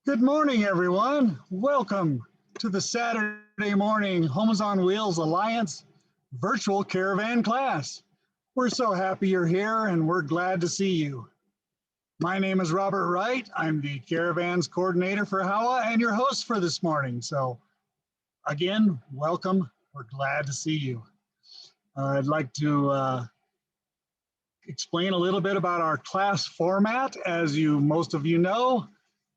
Good morning, everyone. Welcome to the Saturday morning Homes on Wheels Alliance virtual caravan class. We're so happy you're here and we're glad to see you. My name is Robert Wright. I'm the caravans coordinator for HOWA and your host for this morning. So again, welcome. We're glad to see you. I'd like to explain a little bit about our class format. As most of you know,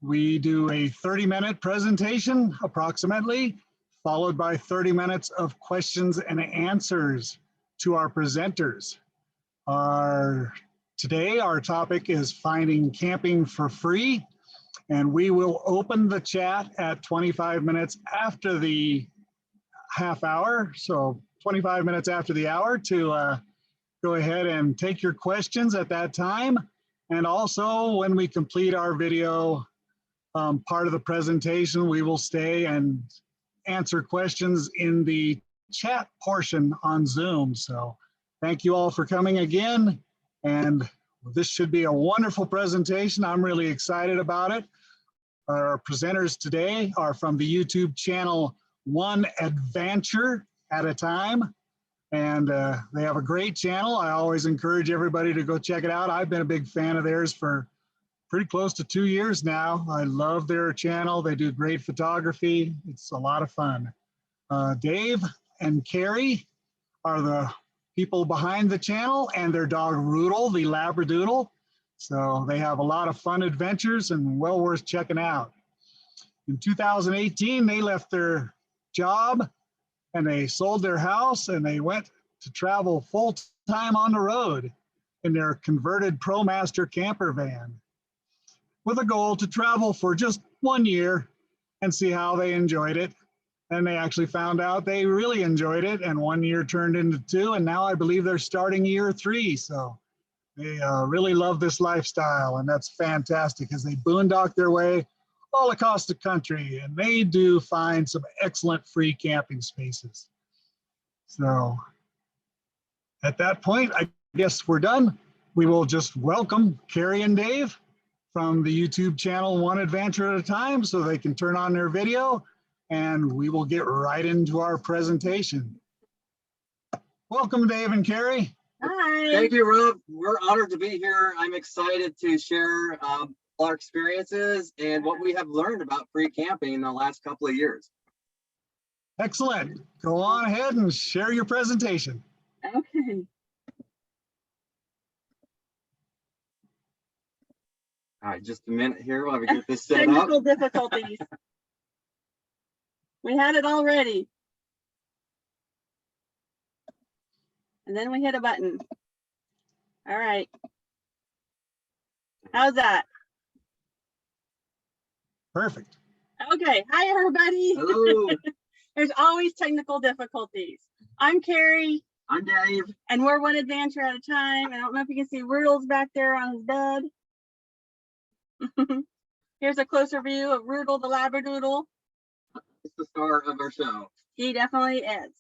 we do a 30-minute presentation approximately, followed by 30 minutes of questions and answers to our presenters. Today, our topic is finding camping for free, and we will open the chat at 25 minutes after the half hour, so 25 minutes after the hour to go ahead and take your questions at that time. And also when we complete our video part of the presentation, we will stay and answer questions in the chat portion on Zoom. So thank you all for coming again. And this should be a wonderful presentation. I'm really excited about it. Our presenters today are from the YouTube channel oneadvantureatatime. And they have a great channel. I always encourage everybody to go check it out. I've been a big fan of theirs for pretty close to 2 years now. I love their channel. They do great photography. It's a lot of fun. Dave and Carrie are the people behind the channel, and their dog Rudel, the Labradoodle. So they have a lot of fun adventures and well worth checking out. In 2018, they left their job and they sold their house and they went to travel full time on the road in their converted ProMaster CamperVan with a goal to travel for just 1 year and see how they enjoyed it. And they actually found out they really enjoyed it, and 1 year turned into 2, and now I believe they're starting year 3. So they really love this lifestyle, and that's fantastic as they boondock their way all across the country, and they do find some excellent free camping spaces. So at that point, I guess we're done. We will just welcome Carrie and Dave from the YouTube channel One Adventure at a Time so they can turn on their video, and we will get right into our presentation. Welcome, Dave and Carrie. Hi. Thank you, Rob. We're honored to be here. I'm excited to share our experiences and what we have learned about free camping in the last couple of years. Excellent. Go on ahead and share your presentation. Okay. All right, just a minute here while we get this set up. Technical difficulties. We had it all ready. And then we hit a button. All right. How's that? Perfect. Okay. Hi, everybody. Hello. There's always technical difficulties. I'm Carrie. I'm Dave. And we're one adventure at a time. I don't know if you can see Rudel's back there on his bed. Here's a closer view of Rudel the Labradoodle. It's the star of our show. He definitely is.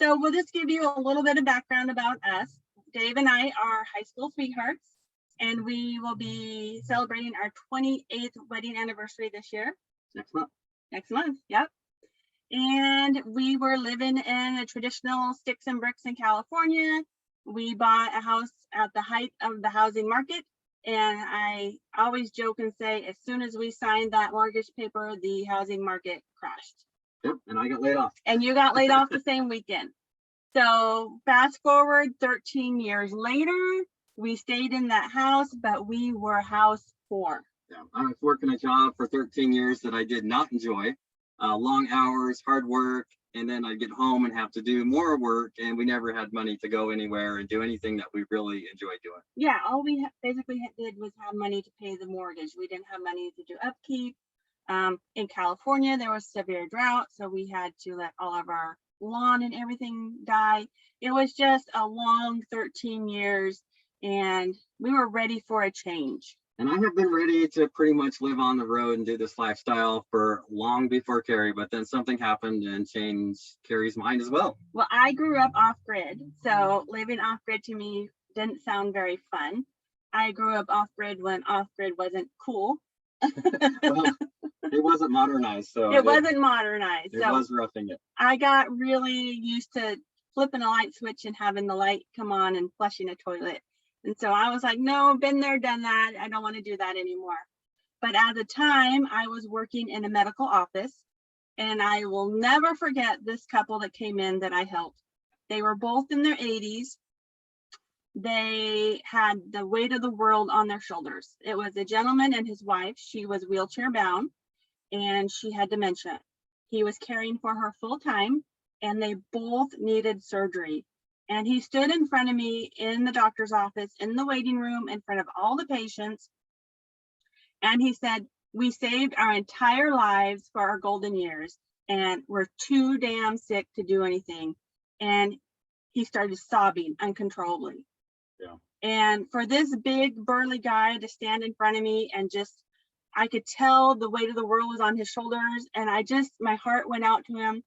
So we'll just give you a little bit of background about us. Dave and I are high school sweethearts, and we will be celebrating our 28th wedding anniversary this year. Next month. Next month, yep. And we were living in a traditional sticks and bricks in California. We bought a house at the height of the housing market. And I always joke and say, as soon as we signed that mortgage paper, the housing market crashed. Yep, and I got laid off. And you got laid off the same weekend. So fast forward 13 years later, we stayed in that house, but we were house poor. Yeah, I was working a job for 13 years that I did not enjoy. Long hours, hard work, and then I'd get home and have to do more work, and we never had money to go anywhere and do anything that we really enjoyed doing. Yeah, all we basically did was have money to pay the mortgage. We didn't have money to do upkeep. In California, there was severe drought, so we had to let all of our lawn and everything die. It was just a long 13 years, and we were ready for a change. And I have been ready to pretty much live on the road and do this lifestyle for long before Carrie, but then something happened and changed Carrie's mind as well. Well, I grew up off grid, so living off grid to me didn't sound very fun. I grew up off grid when off grid wasn't cool. Well, wasn't modernized, so it wasn't modernized. It So was roughing it. I got really used to flipping a light switch and having the light come on and flushing a toilet. And so I was like, no, been there, done that. I don't want to do that anymore. But at the time, I was working in a medical office, and I will never forget this couple that came in that I helped. They were both in their 80s. They had the weight of the world on their shoulders. It was a gentleman and his wife. She was wheelchair bound and she had dementia. He was caring for her full time, and they both needed surgery. And he stood in front of me in the doctor's office, in the waiting room, in front of all the patients. And he said, we saved our entire lives for our golden years, and we're too damn sick to do anything. And he started sobbing uncontrollably. Yeah. And for this big burly guy to stand in front of me and just, I could tell the weight of the world was on his shoulders. And my heart went out to him.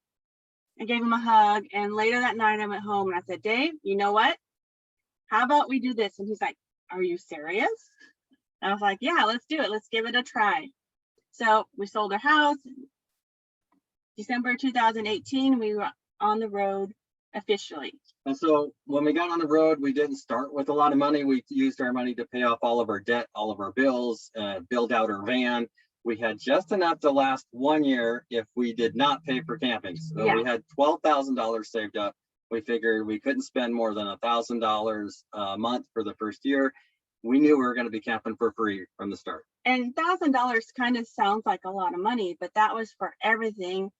I gave him a hug. And later that night I went home and I said, Dave, you know what? How about we do this? And he's like, are you serious? I was like, yeah, let's do it. Let's give it a try. So we sold our house. December 2018, we were on the road officially. And so when we got on the road, we didn't start with a lot of money. We used our money to pay off all of our debt, all of our bills, build out our van. We had just enough to last 1 year if we did not pay for camping. So Yeah. we had $12,000 saved up. We figured we couldn't spend more than $1,000 a month for the first year. We knew we were going to be camping for free from the start. And $1,000 kind of sounds like a lot of money, but that was for everything.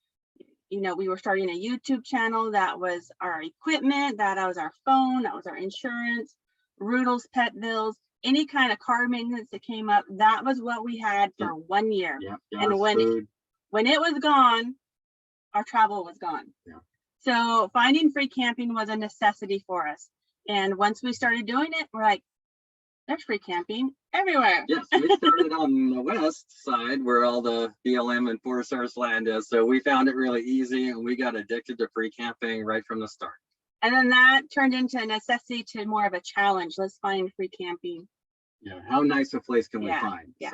You know, we were starting a YouTube channel. That was our equipment. That was our phone. That was our insurance, Rudolph's pet bills, any kind of car maintenance that came up. That was what we had for 1 year. Yeah. And when it was gone, our travel was gone. Yeah. So finding free camping was a necessity for us. And once we started doing it, we're like, there's free camping everywhere. Yes, we started on the west side where all the BLM and Forest Service land is. So we found it really easy, and we got addicted to free camping right from the start. And then that turned into a necessity to more of a challenge. Let's find free camping. Yeah, how nice a place can we find? Yeah.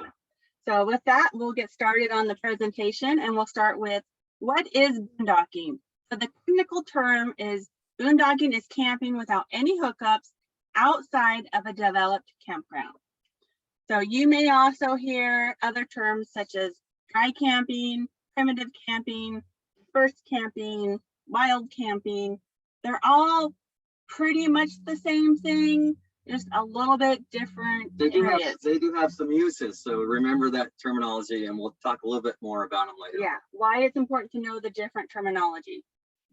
So with that, we'll get started on the presentation, and we'll start with what is boondocking. So the technical term is boondocking is camping without any hookups outside of a developed campground. So you may also hear other terms such as dry camping, primitive camping, dispersed camping, wild camping. They're all pretty much the same thing, just a little bit different areas. They do have some uses, so remember that terminology, and we'll talk a little bit more about them later. Yeah, why it's important to know the different terminology.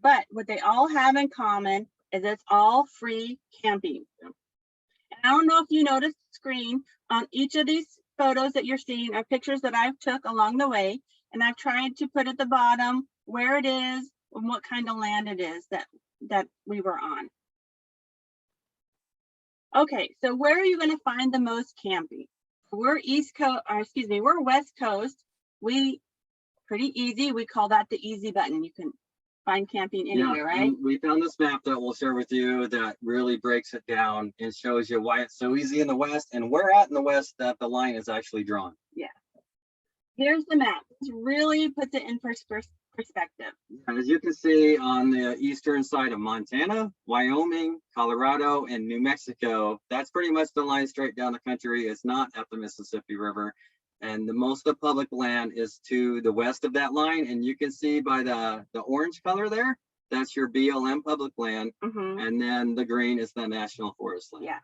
But what they all have in common is it's all free camping. Yep. And I don't know if you noticed the screen on each of these photos that you're seeing are pictures that I've took along the way, and I've tried to put at the bottom where it is and what kind of land it is that we were on. Okay, so where are you going to find the most camping? We're we're West Coast. We pretty easy. We call that the easy button. You can find camping anywhere, right? We found this map that we'll share with you that really breaks it down and shows you why it's so easy in the West and where at in the West that the line is actually drawn. Yeah. Here's the map. This really puts it in perspective. As you can see on the eastern side of Montana, Wyoming, Colorado, and New Mexico, that's pretty much the line straight down the country. It's not at the Mississippi River. And the most of the public land is to the west of that line. And you can see by the orange color there, that's your BLM public land. Mm-hmm. And then the green is the National Forest land. Yeah.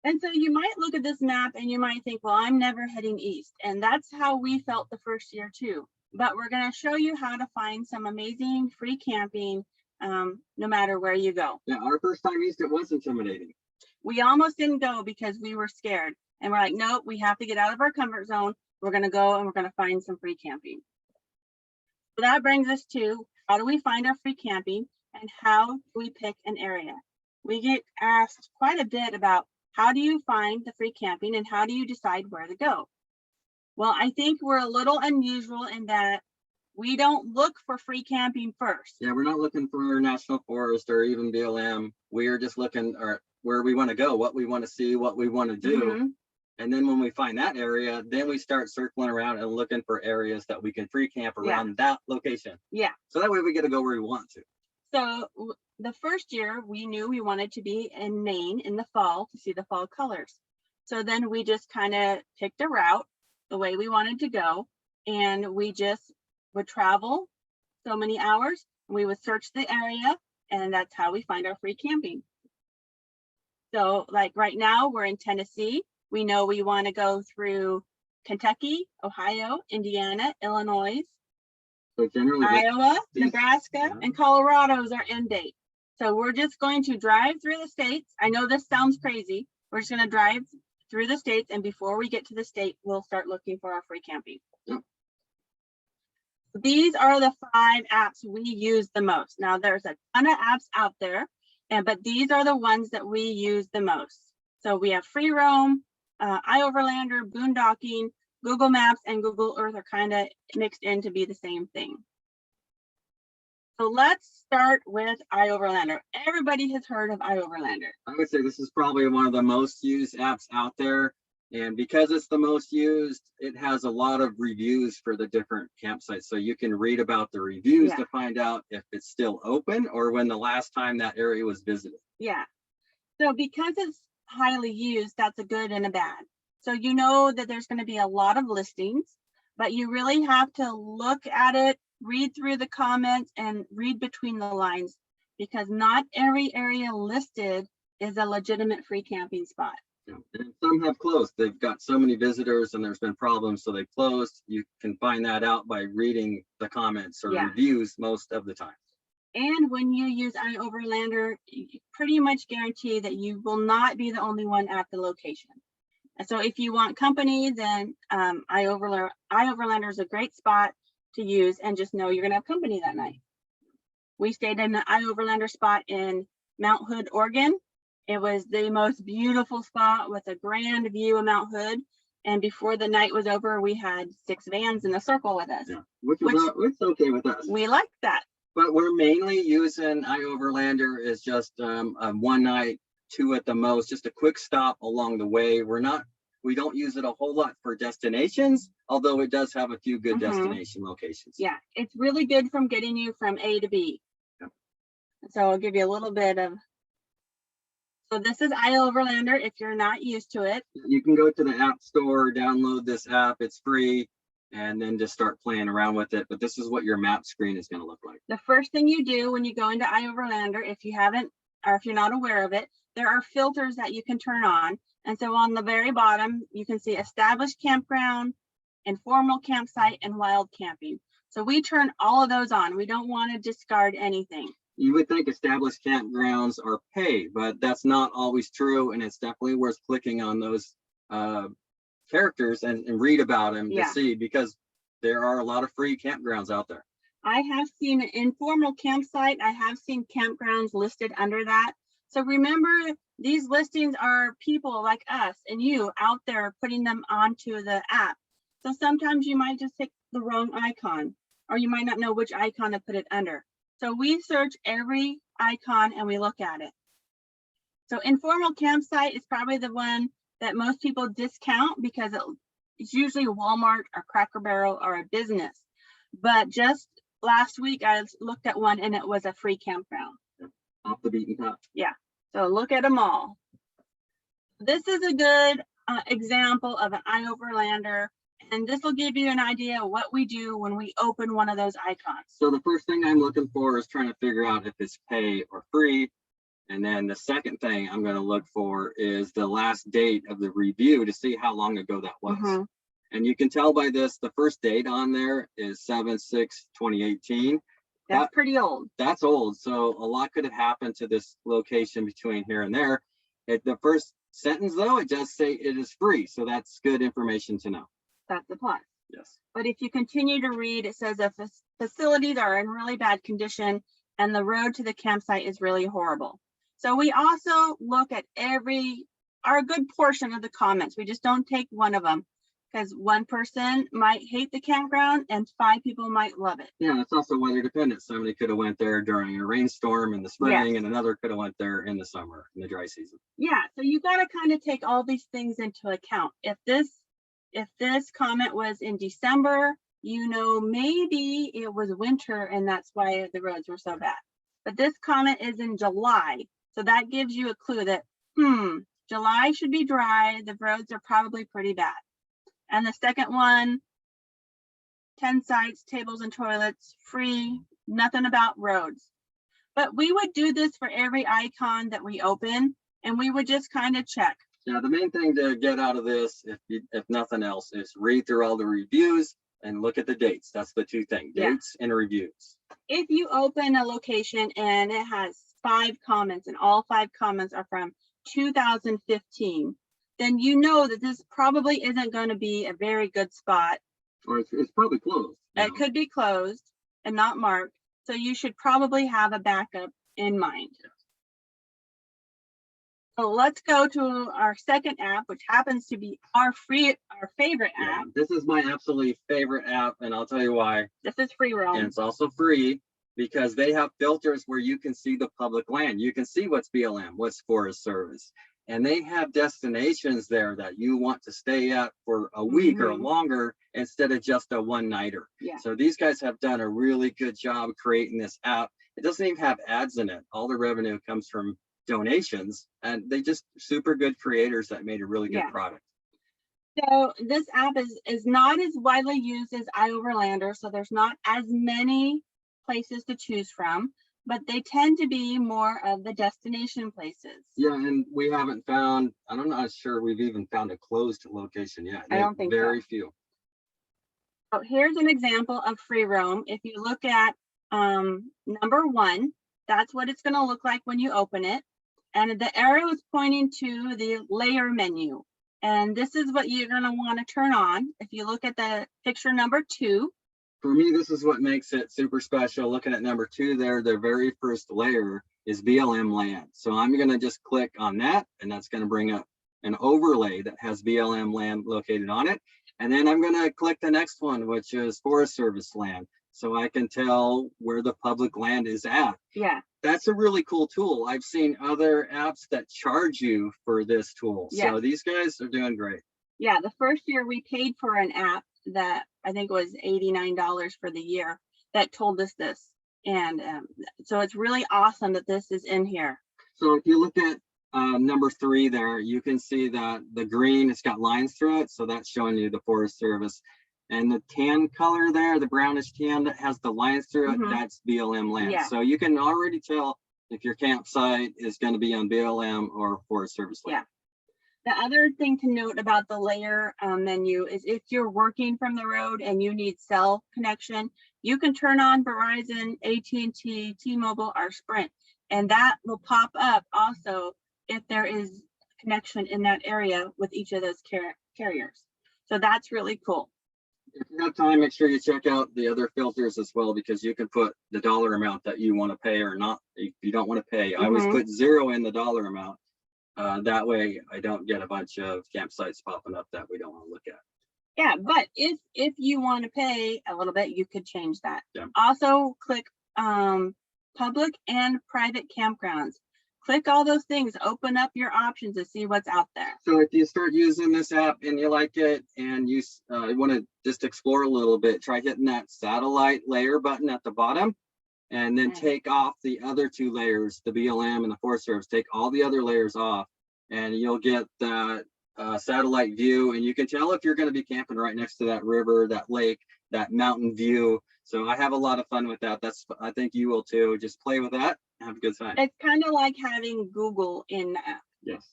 And so you might look at this map and you might think, well, I'm never heading east. And that's how we felt the first year too. But we're going to show you how to find some amazing free camping no matter where you go. Yeah, our first time east, it was intimidating. We almost didn't go because we were scared. And we're like, nope, we have to get out of our comfort zone. We're going to go and we're going to find some free camping. So that brings us to how do we find our free camping and how do we pick an area? We get asked quite a bit about how do you find the free camping and how do you decide where to go? Well, I think we're a little unusual in that we don't look for free camping first. Yeah, we're not looking for National Forest or even BLM. We are just looking at where we want to go, what we want to see, what we want to do. Mm-hmm. And then when we find that area, then we start circling around and looking for areas that we can free camp around that location. Yeah. So that way we get to go where we want to. So the first year we knew we wanted to be in Maine in the fall to see the fall colors. So then we just kind of picked a route the way we wanted to go. And we just would travel so many hours. And we would search the area, and that's how we find our free camping. So like right now we're in Tennessee. We know we want to go through Kentucky, Ohio, Indiana, Illinois, So generally, Iowa, Nebraska, and Colorado is our end date. So we're just going to drive through the states. I know this sounds crazy. We're just going to drive through the states, and before we get to the state, we'll start looking for our free camping. Yep. These are the 5 apps we use the most. Now there's a ton of apps out there, but these are the ones that we use the most. So we have FreeRoam, iOverlander, Boondocking, Google Maps, and Google Earth are kind of mixed in to be the same thing. So let's start with iOverlander. Everybody has heard of iOverlander. I would say this is probably one of the most used apps out there. And because it's the most used, it has a lot of reviews for the different campsites. So you can read about the reviews to find out if it's still open or when the last time that area was visited. Yeah. So because it's highly used, that's a good and a bad. So you know that there's going to be a lot of listings, but you really have to look at it, read through the comments, and read between the lines, because not every area listed is a legitimate free camping spot. Yeah. And some have closed. They've got so many visitors and there's been problems, so they closed. You can find that out by reading the comments or reviews most of the time. And when you use iOverlander, you pretty much guarantee that you will not be the only one at the location. And so if you want company, then iOverlander is a great spot to use, and just know you're going to have company that night. We stayed in the iOverlander spot in Mount Hood, Oregon. It was the most beautiful spot with a grand view of Mount Hood. And before the night was over, we had 6 vans in a circle with us. Yeah, which is okay with us. We like that. But we're mainly using iOverlander is just a one night, 2 at the most, just a quick stop along the way. We don't use it a whole lot for destinations, although it does have a few good destination locations. Yeah, it's really good from getting you from A to B. Yep. So I'll give you a little bit of. So this is iOverlander if you're not used to it. You can go to the App Store, download this app, it's free, and then just start playing around with it. But this is what your map screen is going to look like. The first thing you do when you go into iOverlander, if you haven't, or if you're not aware of it, there are filters that you can turn on. And so on the very bottom, you can see established campground, informal campsite, and wild camping. So we turn all of those on. We don't want to discard anything. You would think established campgrounds are pay, but that's not always true. And it's definitely worth clicking on those characters and read about them to see, because there are a lot of free campgrounds out there. I have seen an informal campsite. I have seen campgrounds listed under that. So remember, these listings are people like us and you out there putting them onto the app. So sometimes you might just pick the wrong icon, or you might not know which icon to put it under. So we search every icon and we look at it. So informal campsite is probably the one that most people discount because it's usually Walmart or Cracker Barrel or a business. But just last week I looked at one and it was a free campground. Off the beaten path. Yeah, so look at them all. This is a good example of an iOverlander, and this will give you an idea of what we do when we open one of those icons. So the first thing I'm looking for is trying to figure out if it's pay or free. And then the second thing I'm going to look for is the last date of the review to see how long ago that was. And you can tell by this, the first date on there is 7/6/2018. That's pretty old. That's old. So a lot could have happened to this location between here and there. The first sentence, though, it does say it is free. So that's good information to know. That's a plus. Yes. But if you continue to read, it says the facilities are in really bad condition and the road to the campsite is really horrible. So we also look at a good portion of the comments. We just don't take one of them, because one person might hate the campground and 5 people might love it. Yeah, it's also weather dependent. Somebody could have went there during a rainstorm in the spring, and another could have went there in the summer, in the dry season. Yeah, so you got to kind of take all these things into account. If this comment was in December, you know, maybe it was winter and that's why the roads were so bad. But this comment is in July, so that gives you a clue that July should be dry. The roads are probably pretty bad. And the second one, 10 sites, tables and toilets, free, nothing about roads. But we would do this for every icon that we open, and we would just kind of check. Yeah, the main thing to get out of this, if nothing else, is read through all the reviews and look at the dates. That's the 2 things, dates and reviews. If you open a location and it has 5 comments and all 5 comments are from 2015, then you know that this probably isn't going to be a very good spot. Or it's probably closed. It could be closed and not marked. So you should probably have a backup in mind. So let's go to our second app, which happens to be our favorite app. This is my absolutely favorite app, and I'll tell you why. This is FreeRoam. And it's also free because they have filters where you can see the public land. You can see what's BLM, what's Forest Service. And they have destinations there that you want to stay at for a week or longer instead of just a one-nighter. Yeah. So these guys have done a really good job creating this app. It doesn't even have ads in it. All the revenue comes from donations, and they just super good creators that made a really good product. So this app is not as widely used as iOverlander, so there's not as many places to choose from, but they tend to be more of the destination places. Yeah, and we haven't found, I'm not sure we've even found a closed location yet. I don't think very few. So here's an example of FreeRoam. If you look at number 1, that's what it's going to look like when you open it. And the arrow is pointing to the layer menu. And this is what you're going to want to turn on. If you look at the picture number 2. For me, this is what makes it super special. Looking at number 2 there, their very first layer is BLM land. So I'm going to just click on that, and that's going to bring up an overlay that has BLM land located on it. And then I'm going to click the next one, which is Forest Service land. So I can tell where the public land is at. Yeah. That's a really cool tool. I've seen other apps that charge you for this tool. Yeah. So these guys are doing great. Yeah, the first year we paid for an app that I think was $89 for the year that told us this. And so it's really awesome that this is in here. So if you look at number 3 there, you can see that the green, it's got lines through it. So that's showing you the Forest Service. And the tan color there, the brownish tan that has the lines through it, that's BLM land. Yeah. So you can already tell if your campsite is going to be on BLM or Forest Service land. Yeah. The other thing to note about the layer menu is if you're working from the road and you need cell connection, you can turn on Verizon, AT&T, T-Mobile, or Sprint, and that will pop up also if there is connection in that area with each of those carriers. So that's really cool. If you have time, make sure you check out the other filters as well, because you can put the dollar amount that you want to pay or not. If you don't want to pay, I always put 0 in the dollar amount. That way I don't get a bunch of campsites popping up that we don't want to look at. Yeah, but if you want to pay a little bit, you could change that. Yeah. Also click public and private campgrounds. Click all those things, open up your options to see what's out there. So if you start using this app and you like it and you want to just explore a little bit, try hitting that satellite layer button at the bottom, and then take off the other 2 layers, the BLM and the Forest Service. Take all the other layers off, and you'll get that satellite view, and you can tell if you're going to be camping right next to that river, that lake, that mountain view. So I have a lot of fun with that. I think you will too. Just play with that, have a good time. It's kind of like having Google in the app. Yes.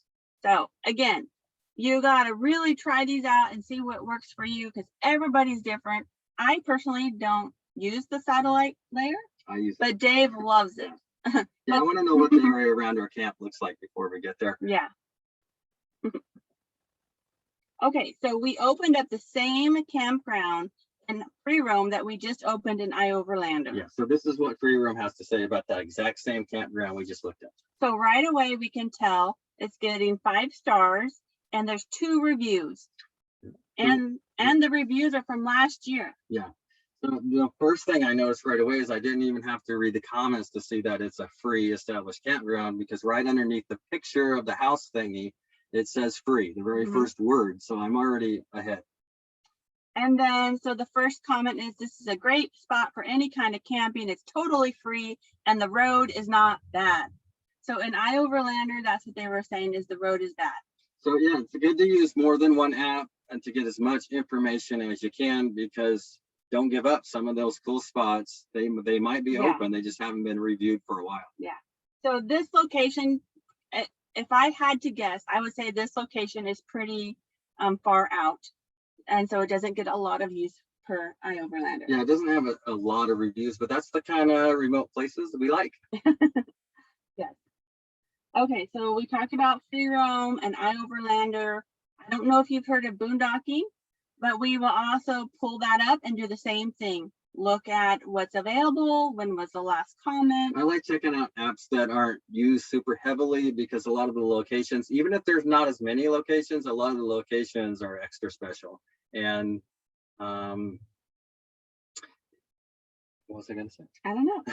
So again, you got to really try these out and see what works for you, because everybody's different. I personally don't use the satellite layer, I use it. but Dave loves it. Yeah, I want to know what the area around our camp looks like before we get there. Yeah. Okay, so we opened up the same campground in FreeRoam that we just opened in iOverlander. Yeah, so this is what FreeRoam has to say about that exact same campground we just looked at. So right away we can tell it's getting 5 stars, and there's 2 reviews. And the reviews are from last year. Yeah. So the first thing I noticed right away is I didn't even have to read the comments to see that it's a free established campground, because right underneath the picture of the house thingy, it says free, the very first word. So I'm already ahead. And then, so the first comment is, this is a great spot for any kind of camping. It's totally free and the road is not bad. So in iOverlander, that's what they were saying, is the road is bad. So yeah, it's good to use more than one app and to get as much information as you can, because don't give up some of those cool spots. They might be open, they just haven't been reviewed for a while. Yeah. So this location, if I had to guess, I would say this location is pretty far out. And so it doesn't get a lot of use per iOverlander. Yeah, it doesn't have a lot of reviews, but that's the kind of remote places that we like. Yes. Okay, so we talked about FreeRoam and iOverlander. I don't know if you've heard of Boondocking, but we will also pull that up and do the same thing. Look at what's available, when was the last comment. I like checking out apps that aren't used super heavily, because a lot of the locations, even if there's not as many locations, a lot of the locations are extra special. And what was I gonna say? I don't know.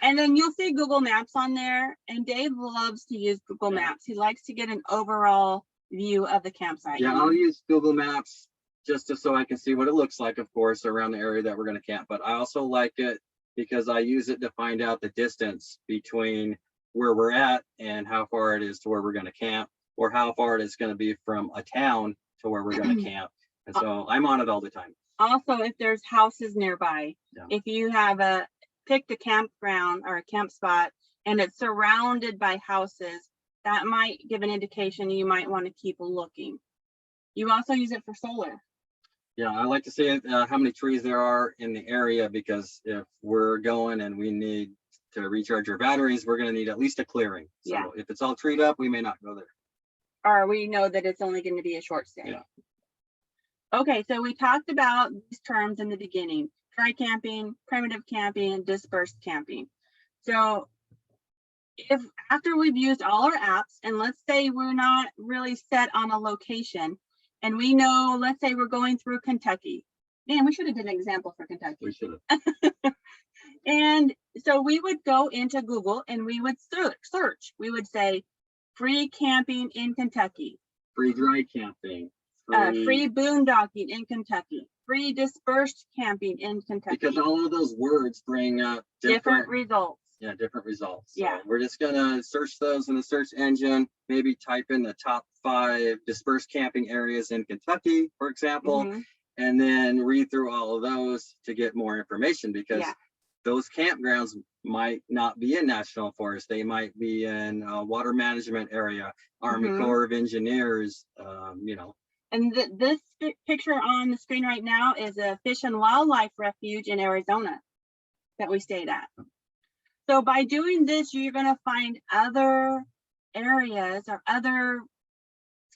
And then you'll see Google Maps on there, and Dave loves to use Google Maps. He likes to get an overall view of the campsite. Yeah, I'll use Google Maps just so I can see what it looks like, of course, around the area that we're going to camp. But I also like it because I use it to find out the distance between where we're at and how far it is to where we're going to camp, or how far it is going to be from a town to where we're going to camp. And so I'm on it all the time. Also, if there's houses nearby, if you have picked a campground or a camp spot and it's surrounded by houses, that might give an indication you might want to keep looking. You also use it for solar. Yeah, I like to see how many trees there are in the area, because if we're going and we need to recharge our batteries, we're going to need at least a clearing. So if it's all treed up, we may not go there. Or we know that it's only going to be a short stay. Yeah. Okay, so we talked about these terms in the beginning: dry camping, primitive camping, and dispersed camping. So if after we've used all our apps, and let's say we're not really set on a location, and we know, let's say we're going through Kentucky. Man, we should have done an example for Kentucky. We should have. And so we would go into Google and we would search. We would say free camping in Kentucky. Free dry camping. Free boondocking in Kentucky. Free dispersed camping in Kentucky. Because all of those words bring up different results. Yeah, different results. So yeah. We're just gonna search those in the search engine, maybe type in the top 5 dispersed camping areas in Kentucky, for example, and then read through all of those to get more information, because those campgrounds might not be in National Forest. They might be in a water management area, Army Corps of Engineers, you know. And this picture on the screen right now is a fish and wildlife refuge in Arizona that we stayed at. So by doing this, you're going to find other areas or other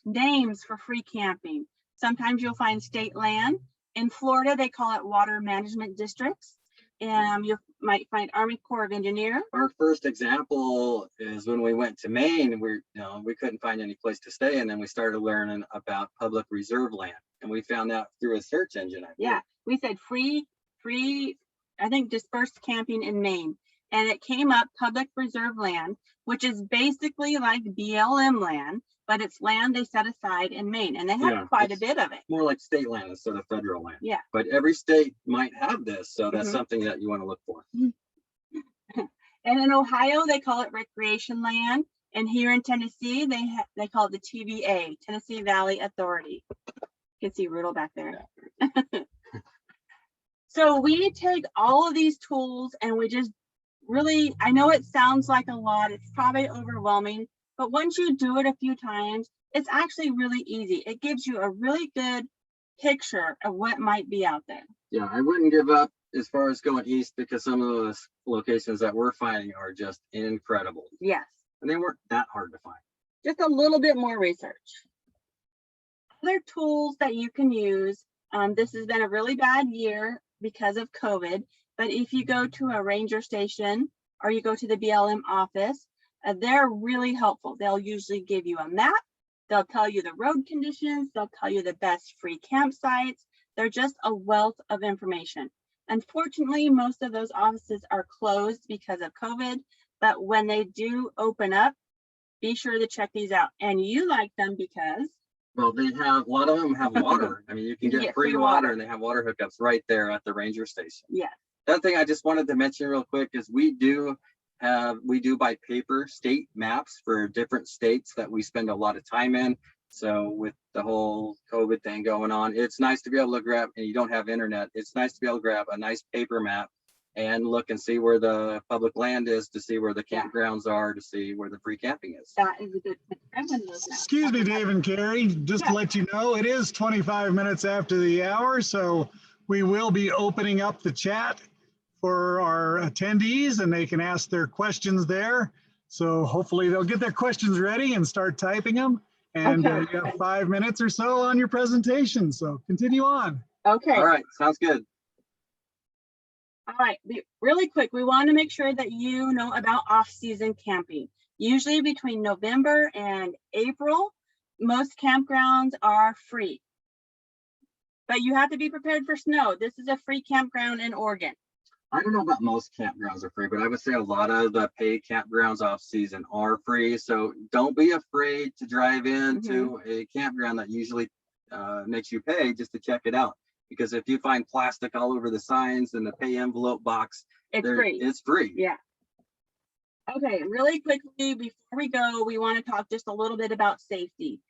names for free camping. Sometimes you'll find state land. In Florida, they call it water management districts. And you might find Army Corps of Engineers. Our first example is when we went to Maine. We couldn't find any place to stay, and then we started learning about public reserve land, and we found that through a search engine. Yeah, we said free, I think dispersed camping in Maine, and it came up public reserve land, which is basically like BLM land, but it's land they set aside in Maine, and they have quite a bit of it. More like state land instead of federal land. Yeah. But every state might have this, so that's something that you want to look for. And in Ohio, they call it recreation land, and here in Tennessee, they call it the TVA, Tennessee Valley Authority. You can see Rudel back there. Yeah. So we take all of these tools and we just really, I know it sounds like a lot, it's probably overwhelming, but once you do it a few times, it's actually really easy. It gives you a really good picture of what might be out there. Yeah, I wouldn't give up as far as going east, because some of those locations that we're finding are just incredible. Yes. And they weren't that hard to find. Just a little bit more research. Other tools that you can use, this has been a really bad year because of COVID, but if you go to a ranger station or you go to the BLM office, they're really helpful. They'll usually give you a map They'll tell you the road conditions. They'll tell you the best free campsites. They're just a wealth of information. Unfortunately, most of those offices are closed because of COVID, but when they do open up, be sure to check these out. And you like them because? Well, they have, a lot of them have water. I mean, you can get free water, and they have water hookups right there at the ranger station. Yeah. The other thing I just wanted to mention real quick is we do by paper state maps for different states that we spend a lot of time in. So with the whole COVID thing going on, it's nice to be able to grab, and you don't have internet, it's nice to be able to grab a nice paper map and look and see where the public land is, to see where the campgrounds are, to see where the free camping is. That is a good thing. Excuse me, Dave and Carrie, just to let you know, it is 25 minutes after the hour, so we will be opening up the chat for our attendees, and they can ask their questions there. So hopefully they'll get their questions ready and start typing them. And you have 5 minutes or so on your presentation, so continue on. Okay. All right, sounds good. All right, really quick, we want to make sure that you know about off-season camping. Usually between November and April, most campgrounds are free. But you have to be prepared for snow. This is a free campground in Oregon. I don't know about most campgrounds are free, but I would say a lot of the paid campgrounds off season are free. So don't be afraid to drive into a campground that usually makes you pay just to check it out. Because if you find plastic all over the signs and the pay envelope box, it's free. It's free. Yeah. Okay, really quickly before we go, we want to talk just a little bit about safety.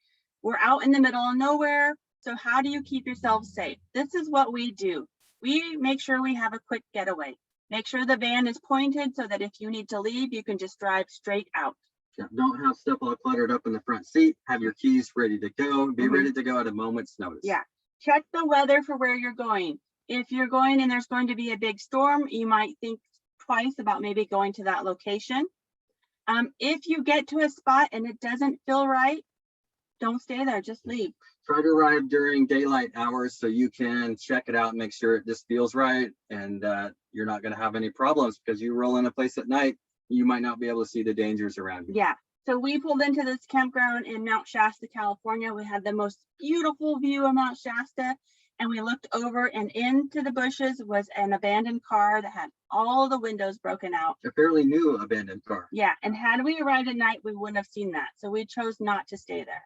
We're out in the middle of nowhere. So how do you keep yourself safe? This is what we do. We make sure we have a quick getaway. Make sure the van is pointed so that if you need to leave, you can just drive straight out. Yeah, don't have stuff all cluttered up in the front seat. Have your keys ready to go. Be ready to go at a moment's notice. Yeah. Check the weather for where you're going. If you're going and there's going to be a big storm, you might think twice about maybe going to that location. If you get to a spot and it doesn't feel right, don't stay there, just leave. Try to arrive during daylight hours so you can check it out and make sure it just feels right, and you're not going to have any problems, because you roll in a place at night, you might not be able to see the dangers around you. Yeah. So we pulled into this campground in Mount Shasta, California. We had the most beautiful view of Mount Shasta, and we looked over, and into the bushes was an abandoned car that had all the windows broken out. A fairly new abandoned car. Yeah, and had we arrived at night, we wouldn't have seen that. So we chose not to stay there.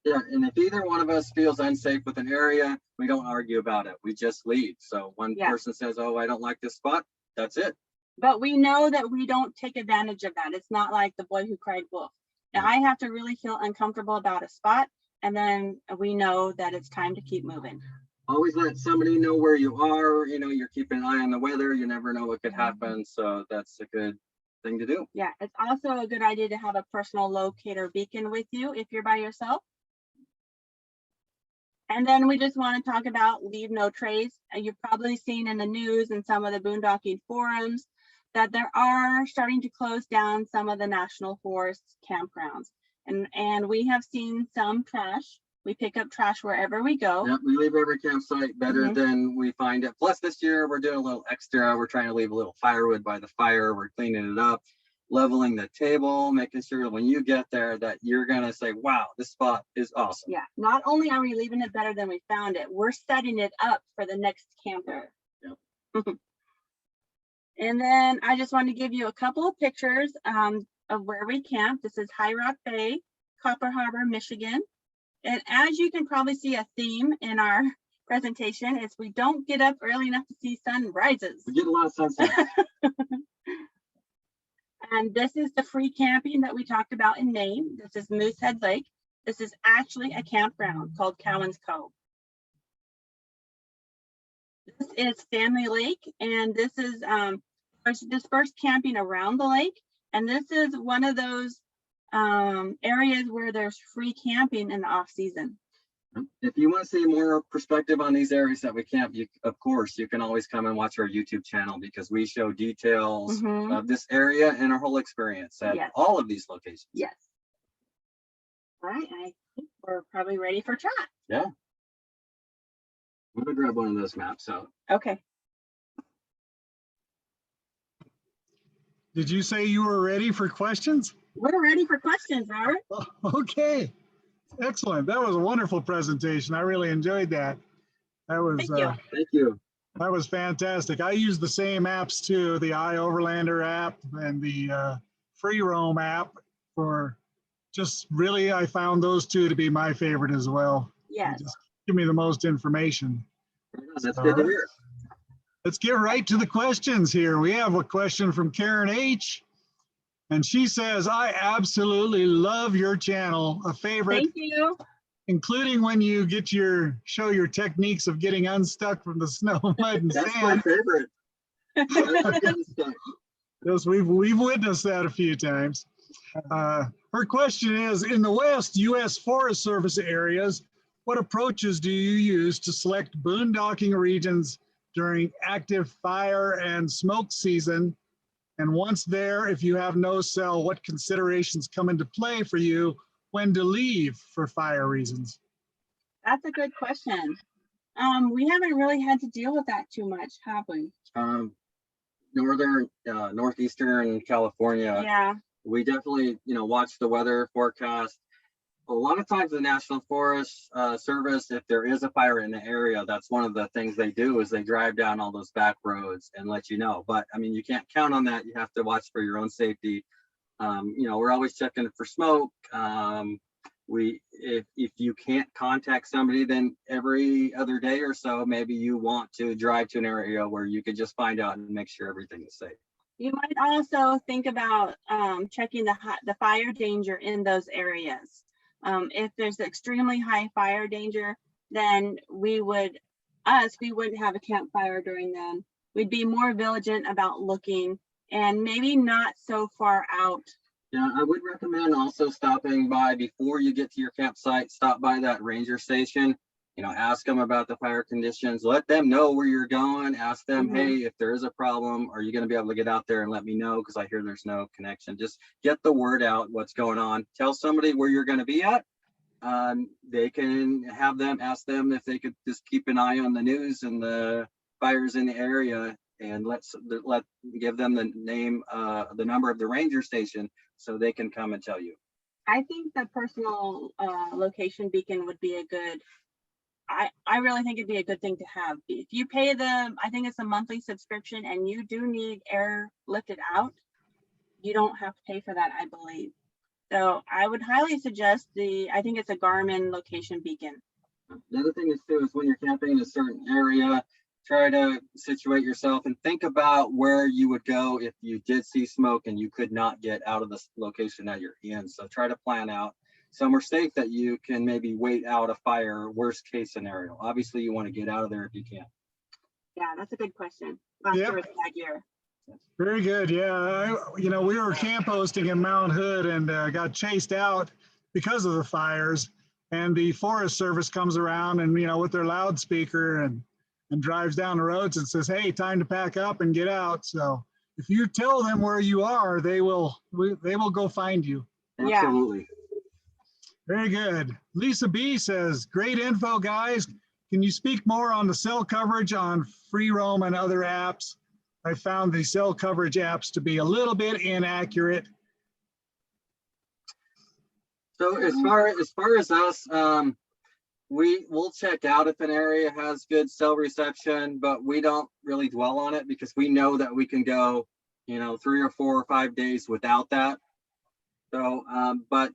Yeah, and if either one of us feels unsafe with an area, we don't argue about it. We just leave. So one person says, oh, I don't like this spot, that's it. But we know that we don't take advantage of that. It's not like the boy who cried wolf. Now, I have to really feel uncomfortable about a spot, and then we know that it's time to keep moving. Always let somebody know where you are. You know, you're keeping an eye on the weather. You never know what could happen. So that's a good thing to do. Yeah, it's also a good idea to have a personal locator beacon with you if you're by yourself. And then we just want to talk about leave no trace. You've probably seen in the news and some of the boondocking forums that there are starting to close down some of the national forest campgrounds. And we have seen some trash. We pick up trash wherever we go. Yeah, we leave every campsite better than we find it. Plus this year we're doing a little extra. We're trying to leave a little firewood by the fire. We're cleaning it up, leveling the table, making sure when you get there that you're gonna say, wow, this spot is awesome. Yeah, not only are we leaving it better than we found it, we're setting it up for the next camper. Yep. And then I just want to give you a couple of pictures of where we camp. This is High Rock Bay, Copper Harbor, Michigan. And as you can probably see a theme in our presentation is we don't get up early enough to see sunrises. We get a lot of sunset. And this is the free camping that we talked about in Maine. This is Moosehead Lake. This is actually a campground called Cowan's Cove. This is Stanley Lake, and this is there's dispersed camping around the lake. And this is one of those areas where there's free camping in the off season. If you want to see more perspective on these areas that we camp, of course, you can always come and watch our YouTube channel, because we show details of this area and our whole experience at all of these locations. Yes. All right, I think we're probably ready for chat. Yeah. I'm gonna grab one of those maps out. Okay. Did you say you were ready for questions? We're ready for questions, Robert. Okay. Excellent. That was a wonderful presentation. I really enjoyed that. That was Thank you. Thank you. that was fantastic. I use the same apps too, the iOverlander app and the FreeRoam app for just really, I found those two to be my favorite as well. They Yes. just give me the most information. That's good to hear. Let's get right to the questions here. We have a question from Karen H. And she says, I absolutely love your channel, a favorite, Thank you. including when you get show your techniques of getting unstuck from the snow, mud, and That's my sand. favorite. I love getting stuck. Yes, we've witnessed that a few times. Her question is, in the West U.S. Forest Service areas, what approaches do you use to select boondocking regions during active fire and smoke season? And once there, if you have no cell, what considerations come into play for you when to leave for fire reasons? That's a good question. We haven't really had to deal with that too much, have we? Northeastern California. Yeah. We definitely, watch the weather forecast. A lot of times the National Forest Service, if there is a fire in the area, that's one of the things they do is they drive down all those back roads and let you know. But I mean, you can't count on that. You have to watch for your own safety. We're always checking for smoke. If you can't contact somebody, then every other day or so, maybe you want to drive to an area where you could just find out and make sure everything is safe. You might also think about checking the fire danger in those areas. If there's extremely high fire danger, then we wouldn't have a campfire during them. We'd be more vigilant about looking and maybe not so far out. Yeah, I would recommend also stopping by before you get to your campsite. Stop by that ranger station. Ask them about the fire conditions. Let them know where you're going. Ask them, hey, if there is a problem, are you going to be able to get out there and let me know? Because I hear there's no connection. Just get the word out, what's going on. Tell somebody where you're going to be at. They can have them, ask them if they could just keep an eye on the news and the fires in the area, and give them the name, the number of the ranger station so they can come and tell you. I think the personal location beacon would be a good, I really think it'd be a good thing to have. If you pay I think it's a monthly subscription and you do need air lifted out, you don't have to pay for that, I believe. So I would highly suggest I think it's a Garmin location beacon. The other thing is when you're camping in a certain area, try to situate yourself and think about where you would go if you did see smoke and you could not get out of the location that you're in. So try to plan out somewhere safe that you can maybe wait out a fire, worst case scenario. Obviously, you want to get out of there if you can. Yeah, that's a good question. Last year was a bad year. Very good. Yeah. We were camp hosting in Mount Hood and got chased out because of the fires. And the Forest Service comes around and, with their loudspeaker and drives down the roads and says, hey, time to pack up and get out. So if you tell them where you are, they will go find you. Absolutely. Yeah. Very good. Lisa B says, great info, guys. Can you speak more on the cell coverage on FreeRoam and other apps? I found the cell coverage apps to be a little bit inaccurate. So as far as us, we'll check out if an area has good cell reception, but we don't really dwell on it because we know that we can go, 3 or 4 or 5 days without that. So, but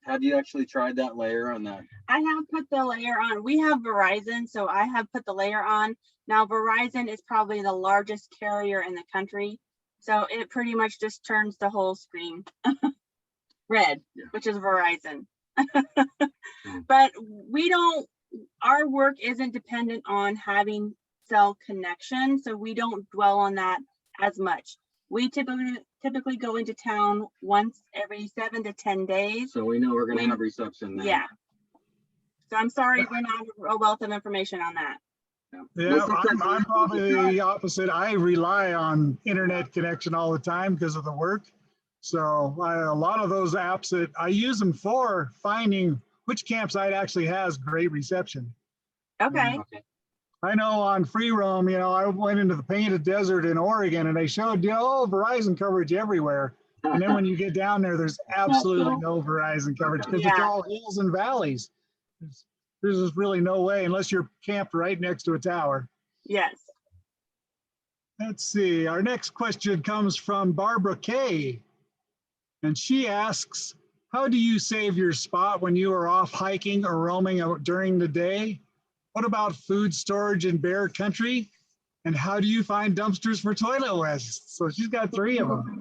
have you actually tried that layer on that? I have put the layer on. We have Verizon, so I have put the layer on. Now, Verizon is probably the largest carrier in the country, so it pretty much just turns the whole screen red, which is Verizon. But our work isn't dependent on having cell connection, so we don't dwell on that as much. We typically go into town once every 7 to 10 days. So we know we're going to have reception now. Yeah. So I'm sorry, we're not a wealth of information on that. Yeah, I'm probably the opposite. I rely on internet connection all the time because of the work. So a lot of those apps that I use them for finding which campsite actually has great reception. Okay. I know on FreeRoam, I went into the Painted Desert in Oregon and they showed, Verizon coverage everywhere. And then when you get down there, there's absolutely no Verizon coverage because it's Yeah. all hills and valleys. There's just really no way unless you're camped right next to a tower. Yes. Let's see. Our next question comes from Barbara Kay. And she asks, how do you save your spot when you are off hiking or roaming during the day? What about food storage in bear country? And how do you find dumpsters for toilet waste? So she's got 3 of them.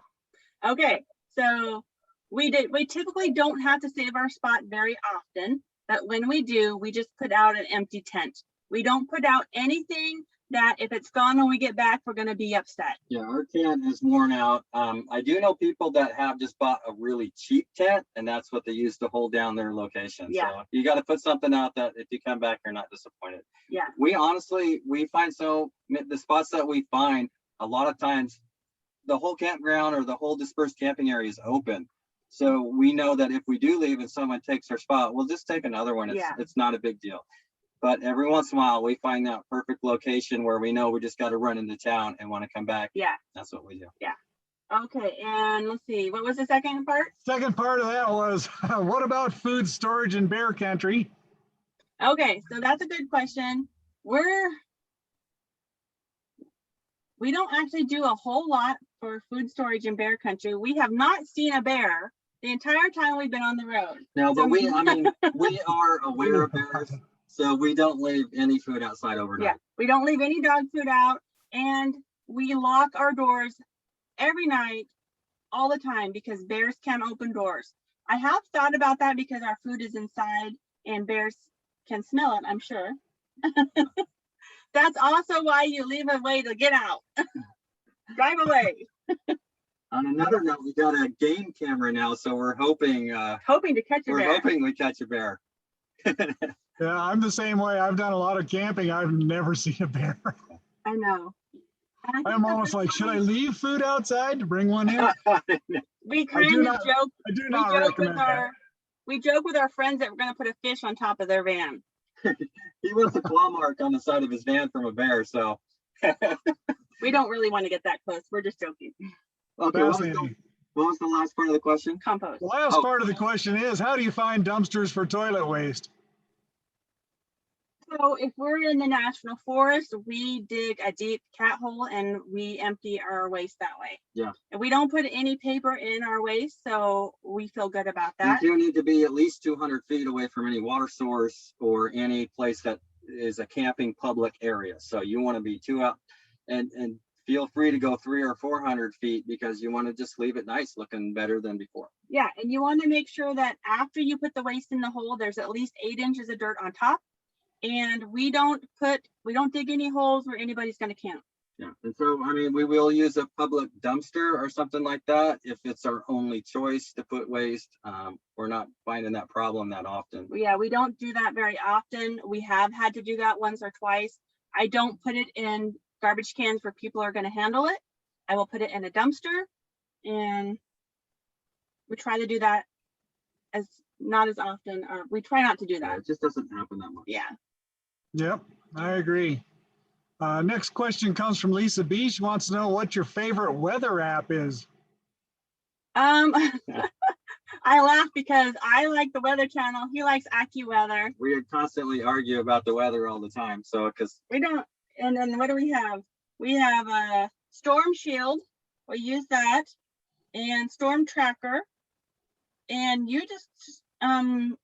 Okay, so we typically don't have to save our spot very often, but when we do, we just put out an empty tent. We don't put out anything that if it's gone when we get back, we're going to be upset. Yeah, our tent is worn out. I do know people that have just bought a really cheap tent, and that's what they use to hold down their location. Yeah. So you got to put something out that if you come back, you're not disappointed. Yeah. We honestly, we find the spots that we find, a lot of times the whole campground or the whole dispersed camping area is open. So we know that if we do leave and someone takes our spot, we'll just take another one. It's not a big deal. But every once in a while, we find that perfect location where we know we just got to run into town and want to come back. Yeah. That's what we do. Yeah. Okay. And let's see, what was the second part? Second part of that was, what about food storage in bear country? Okay. So that's a good question. We don't actually do a whole lot for food storage in bear country. We have not seen a bear the entire time we've been on the road. No, but we are aware of bears. So we don't leave any food outside overnight. Yeah, we don't leave any dog food out, and we lock our doors every night, all the time, because bears can't open doors. I have thought about that because our food is inside and bears can smell it, I'm sure. That's also why you leave a way to get out. Drive away. On another note, we got a game camera now, so we're hoping to catch a bear. We're hoping we catch a bear. Yeah, I'm the same way. I've done a lot of camping. I've never seen a bear. I know. I'm almost like, should I leave food outside to bring one in? We kind of joke. I do not recommend that. We joke with our friends that we're going to put a fish on top of their van. He wants a claw mark on the side of his van from a bear, so. We don't really want to get that close. We're just joking. Okay, what was the last part of the question? Compost. The last part of the question is, how do you find dumpsters for toilet waste? So if we're in the national forest, we dig a deep cat hole and we empty our waste that way. Yeah. And we don't put any paper in our waste, so we feel good about that. You do need to be at least 200 feet away from any water source or any place that is a camping public area. So you want to be out and feel free to go 300 or 400 feet because you want to just leave it nice, looking better than before. Yeah, and you want to make sure that after you put the waste in the hole, there's at least 8 inches of dirt on top. And we don't dig any holes where anybody's going to camp. Yeah, and so, I mean, we will use a public dumpster or something like that if it's our only choice to put waste. We're not finding that problem that often. Yeah, we don't do that very often. We have had to do that once or twice. I don't put it in garbage cans where people are going to handle it. I will put it in a dumpster, and we try to do that not as often, or we try not to do that. Yeah, it just doesn't happen that much. Yeah. Yep, I agree. Next question comes from Lisa B. She wants to know what your favorite weather app is. I laugh because I like the Weather Channel. He likes AccuWeather. We constantly argue about the weather all the time. So, because we don't. And then what do we have? We have a Storm Shield. We use that, and Storm Tracker. And you just found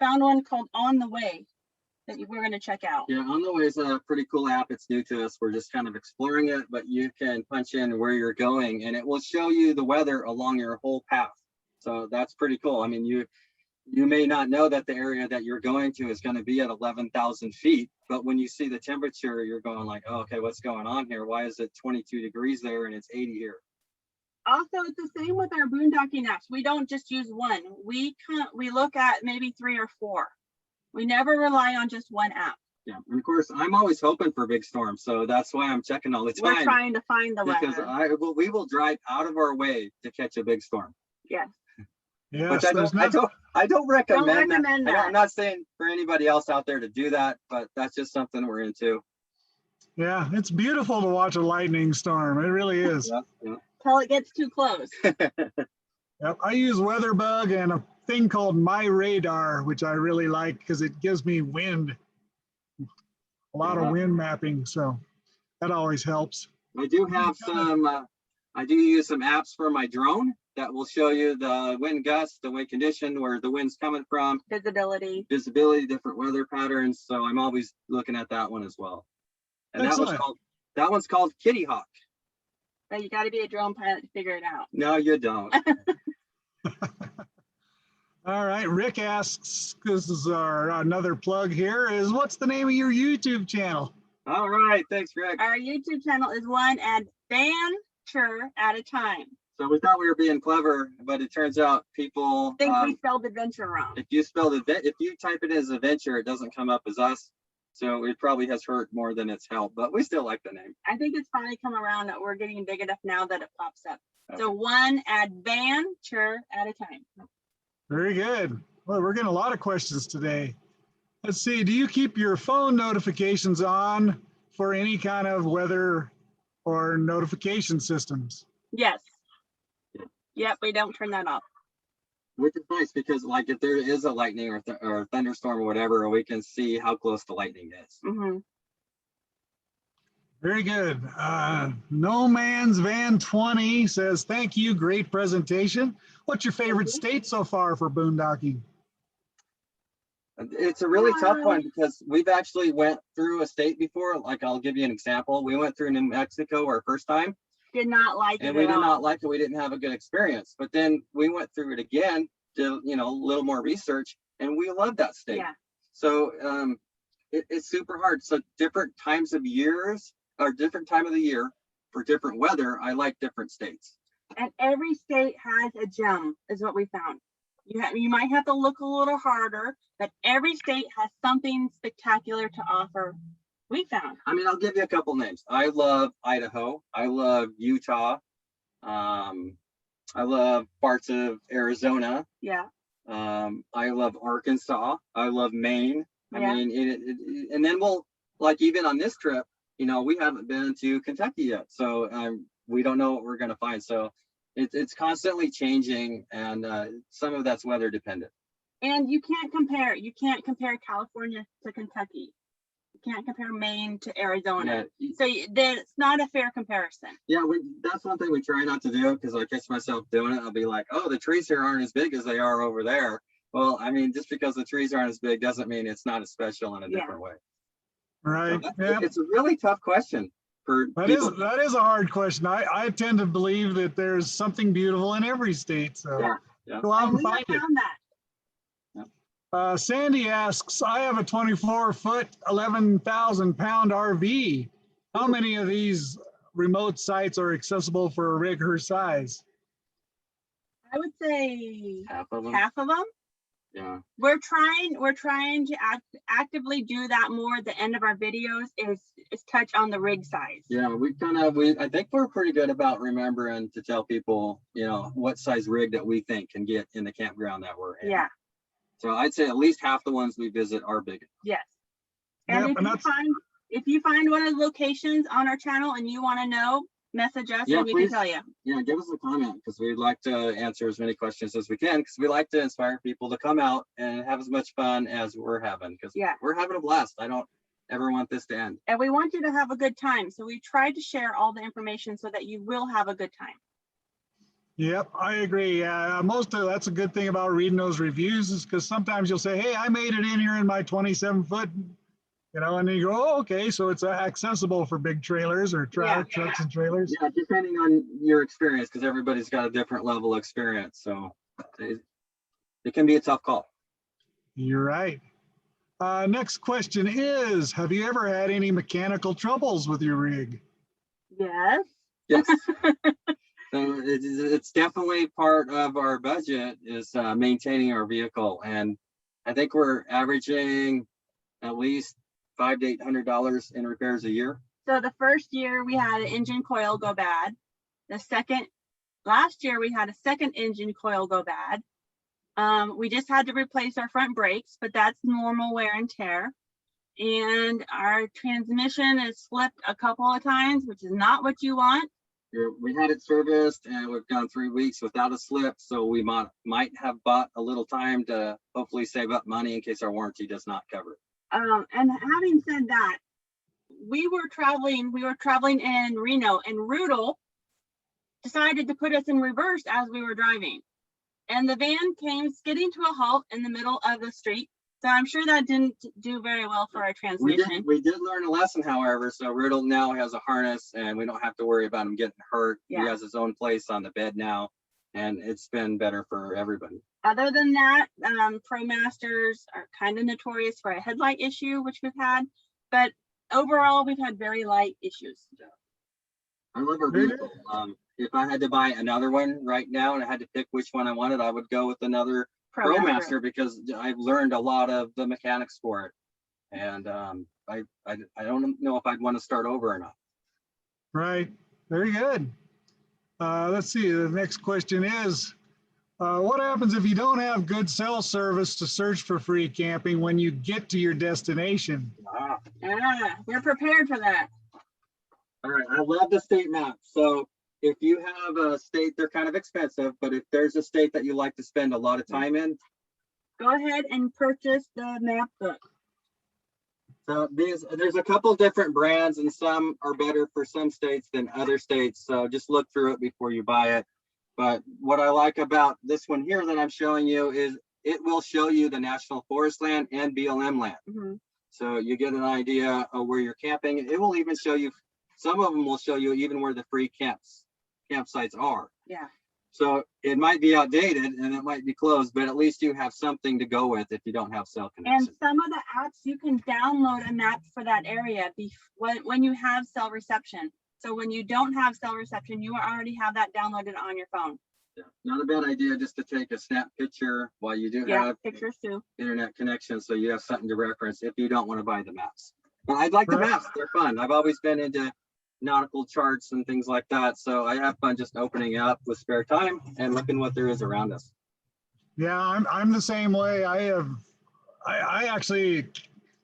one called On the Way that we're going to check out. Yeah, On the Way is a pretty cool app. It's new to us. We're just kind of exploring it, but you can punch in where you're going and it will show you the weather along your whole path. So that's pretty cool. I mean, you may not know that the area that you're going to is going to be at 11,000 feet, but when you see the temperature, you're going like, oh, okay, what's going on here? Why is it 22 degrees there and it's 80 here? Also, it's the same with our boondocking apps. We don't just use one. We look at maybe 3 or 4. We never rely on just one app. Yeah, and of course, I'm always hoping for big storms, so that's why I'm checking all the time. We're trying to find the weather. Because we will drive out of our way to catch a big storm. Yes. Yes, I don't recommend that. that. I'm not saying for anybody else out there to do that, but that's just something we're into. Yeah, it's beautiful to watch a lightning storm. It really is. Yeah. Till it gets too close. Yep, I use WeatherBug and a thing called My Radar, which I really like because it gives me wind, a lot of wind mapping. So that always helps. I do have some, I do use some apps for my drone that will show you the wind gusts, the wind condition, where the wind's coming from, Visibility. different weather patterns. So I'm always looking at that one as well. And Excellent. that one's called Kitty Hawk. But you got to be a drone pilot to figure it out. No, you don't. All right, Rick asks, this is our another plug here, is what's the name of your YouTube channel? All right, thanks, Rick. Our YouTube channel is one adventure at a time. So we thought we were being clever, but it turns out people Think we spelled adventure wrong. if you type it as adventure, it doesn't come up as us. So it probably has hurt more than it's helped, but we still like the name. I think it's finally come around that we're getting big enough now that it pops up. Okay. So one adventure at a time. Very good. Well, we're getting a lot of questions today. Let's see, do you keep your phone notifications on for any kind of weather or notification systems? Yes. Yep, we don't turn that off. Which is nice because, like, if there is a lightning or thunderstorm or whatever, we can see how close the lightning is. Mm-hmm. Very good. No Man's Van 20 says, thank you, great presentation. What's your favorite state so far for boondocking? It's a really tough one because we've actually went through a state before. Like, I'll give you an example. We went through New Mexico our first time. Did not like it. And we did not like it. We didn't have a good experience. But then we went through it again, did, you know, a little more research, and we love that state. Yeah. So it's super hard. So different times of years or different time of the year for different weather, I like different states. And every state has a gem, is what we found. You might have to look a little harder, but every state has something spectacular to offer. We found. I mean, I'll give you a couple names. I love Idaho. I love Utah. I love parts of Arizona. Yeah. I love Arkansas. I love Maine. I Yeah. mean, and then we'll, like, even on this trip, you know, we haven't been to Kentucky yet. So we don't know what we're going to find. So it's constantly changing, and some of that's weather dependent. And you can't compare. You can't compare California to Kentucky. You can't compare Maine to Arizona. Yeah. So it's not a fair comparison. Yeah, that's one thing we try not to do, because I catch myself doing it. I'll be like, oh, the trees here aren't as big as they are over there. Well, I mean, just because the trees aren't as big doesn't mean it's not as special in a different way. Right. So Yeah. it's a really tough question for people. That is a hard question. I tend to believe that there's something beautiful in every state. So Yeah. go out And and we find have it. found that. Sandy asks, I have a 24-foot, 11,000-pound RV. How many of these remote sites are accessible for a rig her size? I would say Half of them. half of them. Yeah. We're trying to actively do that more at the end of our videos, is touch on the rig size. Yeah, I think we're pretty good about remembering to tell people, you know, what size rig that we think can get in the campground that we're in. Yeah. So I'd say at least half the ones we visit are big. Yes. And Yep, if you find one of the locations on our channel and you want to know, message us and we please. can tell you. Yeah, give us a comment, because we'd like to answer as many questions as we can, because we like to inspire people to come out and have as much fun as we're having, because we're having a blast. I don't ever want this to end. And we want you to have a good time. So we tried to share all the information so that you will have a good time. Yep, I agree. That's a good thing about reading those reviews, is because sometimes you'll say, hey, I made it in here in my 27-foot, you know, and then you go, oh, okay, so it's accessible for big trailers or trucks and trailers. Yeah, depending on your experience, because everybody's got a different level of experience. So it can be a tough call. You're right. Next question is, have you ever had any mechanical troubles with your rig? Yes. Yes. So it's definitely part of our budget, is maintaining our vehicle. And I think we're averaging at least $500 to $800 in repairs a year. So the first year we had an engine coil go bad. Last year we had a second engine coil go bad. We just had to replace our front brakes, but that's normal wear and tear. And our transmission has slipped a couple of times, which is not what you want. We had it serviced and we've gone 3 weeks without a slip. So we might have bought a little time to hopefully save up money in case our warranty does not cover it. And having said that, we were traveling in Reno, and Rudel decided to put us in reverse as we were driving. And the van came skidding to a halt in the middle of the street. So I'm sure that didn't do very well for our transmission. We did learn a lesson, however. So Riddle now has a harness and we don't have to worry about him getting hurt. Yeah. He has his own place on the bed now, and it's been better for everybody. Other than that, ProMasters are kind of notorious for a headlight issue, which we've had, but overall we've had very light issues. I love our vehicle. If I had to buy another one right now and I had to pick which one I wanted, I would go with another ProMaster because I've learned a lot of the mechanics for it. And I don't know if I'd want to start over or not. Right. Very good. Let's see. The next question is, what happens if you don't have good cell service to search for free camping when you get to your destination? We're prepared for that. All right. I love the state map. So if you have a state, they're kind of expensive, but if there's a state that you like to spend a lot of time in, go ahead and purchase the map book. So there's a couple different brands, and some are better for some states than other states. So just look through it before you buy it. But what I like about this one here that I'm showing you is it will show you the National Forest land and BLM land. Mm-hmm. So you get an idea of where you're camping. It will even show you, some of them will show you even where the free campsites are. Yeah. So it might be outdated and it might be closed, but at least you have something to go with if you don't have cell connection. And some of the apps, you can download a map for that area when you have cell reception. So when you don't have cell reception, you already have that downloaded on your phone. Yeah, not a bad idea just to take a snap picture while you do have pictures too. Internet connection, so you have something to reference if you don't want to buy the maps. But I'd like the maps, they're fun. I've always been into nautical charts and things like that, so I have fun just opening it up with spare time and looking what there is around us. Yeah, I'm the same way. I actually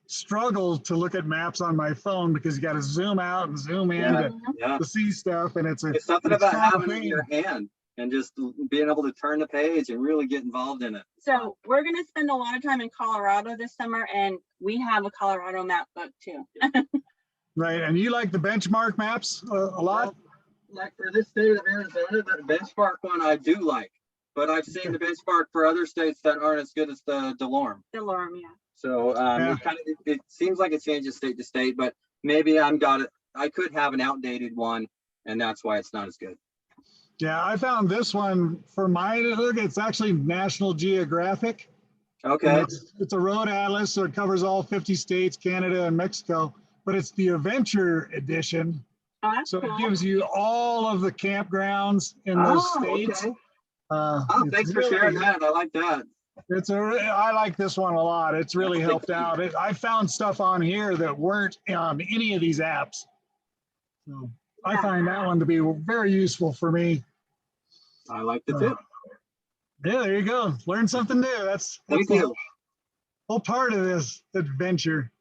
struggle to look at maps on my phone because you got to zoom out and zoom in to see stuff, and it's something about having it in your hand and just being able to turn the page and really get involved in it. So we're going to spend a lot of time in Colorado this summer, and we have a Colorado map book too. Right, and you like the benchmark maps a lot? Like for this state of Arizona, that benchmark one I do like, but I've seen the benchmark for other states that aren't as good as the DeLorme. DeLorme, yeah. So it seems like it changes state to state, but maybe I could have an outdated one, and that's why it's not as good. Yeah, I found this one for my look. It's actually National Geographic. Okay. It's a road atlas, so it covers all 50 states, Canada, and Mexico. But it's the adVANture edition. Oh, that's so cool. It gives you all of the campgrounds in those states. Okay. Thanks for sharing that. I like that. I like this one a lot. It's really helped out. I found stuff on here that weren't on any of these apps. So I find that one to be very useful for me. I like the tip. Yeah, there you go. Learn something new. That's the whole part of this adventure.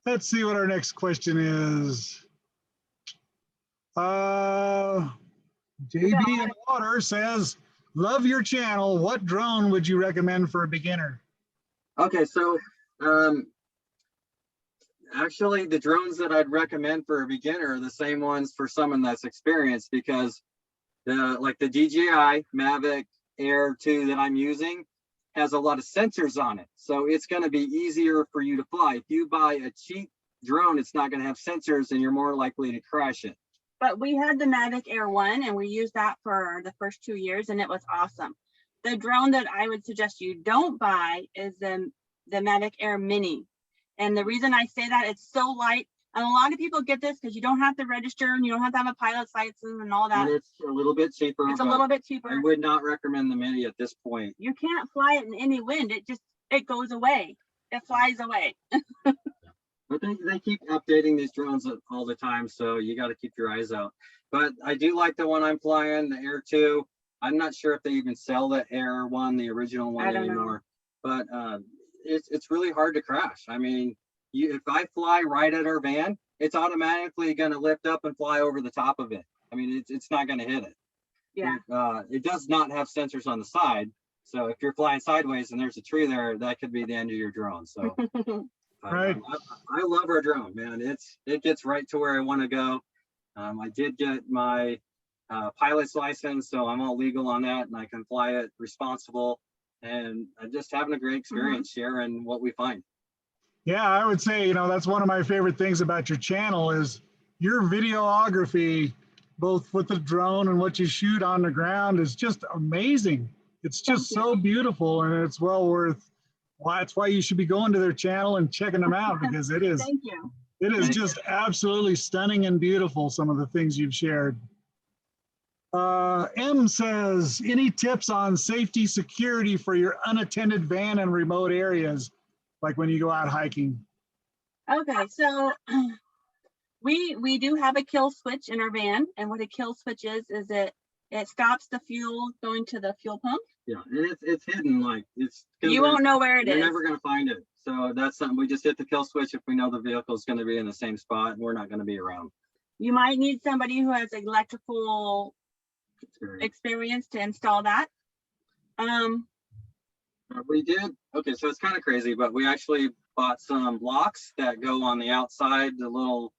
Let's see what our next question is. JB in Water says, love your channel. What drone would you recommend for a beginner? Okay, so actually the drones that I'd recommend for a beginner are the same ones for someone that's experienced, because like the DJI Mavic Air 2 that I'm using has a lot of sensors on it. So it's going to be easier for you to fly. If you buy a cheap drone, it's not going to have sensors and you're more likely to crash it. But we had the Mavic Air 1 and we used that for the first 2 years and it was awesome. The drone that I would suggest you don't buy is the Mavic Air Mini. And the reason I say that, it's so light. And a lot of people get this because you don't have to register and you don't have to have a pilot's license and all that. And it's a little bit cheaper. It's a little bit cheaper. I would not recommend the Mini at this point. You can't fly it in any wind. It goes away. It flies away. But they keep updating these drones all the time, so you got to keep your eyes out. But I do like the one I'm flying, the Air 2. I'm not sure if they even sell the Air 1, the original one anymore. But it's really hard to crash. I mean, if I fly right at our van, it's automatically going to lift up and fly over the top of it. I mean, it's not going to hit it. Yeah. It does not have sensors on the side. So if you're flying sideways and there's a tree there, that could be the end of your drone. So Right. I love our drone, man. It gets right to where I want to go. I did get my pilot's license, so I'm all legal on that, and I can fly it responsible. And I'm just having a great experience sharing what we find. Yeah, I would say, you know, that's one of my favorite things about your channel is your videography, both with the drone and what you shoot on the ground, is just amazing. It's just so beautiful, and it's well worth. Well, that's why you should be going to their channel and checking them out, because it is. Thank you. It is just absolutely stunning and beautiful, some of the things you've shared. M says, any tips on safety security for your unattended van in remote areas, like when you go out hiking? Okay, so we do have a kill switch in our van, and what a kill switch is it stops the fuel going to the fuel pump. Yeah, and it's hidden, like You won't know where it is. You're never going to find it. So that's something we just hit the kill switch if we know the vehicle is going to be in the same spot and we're not going to be around. You might need somebody who has electrical experience to install that. We did. Okay, so it's kind of crazy, but we actually bought some locks that go on the outside, the little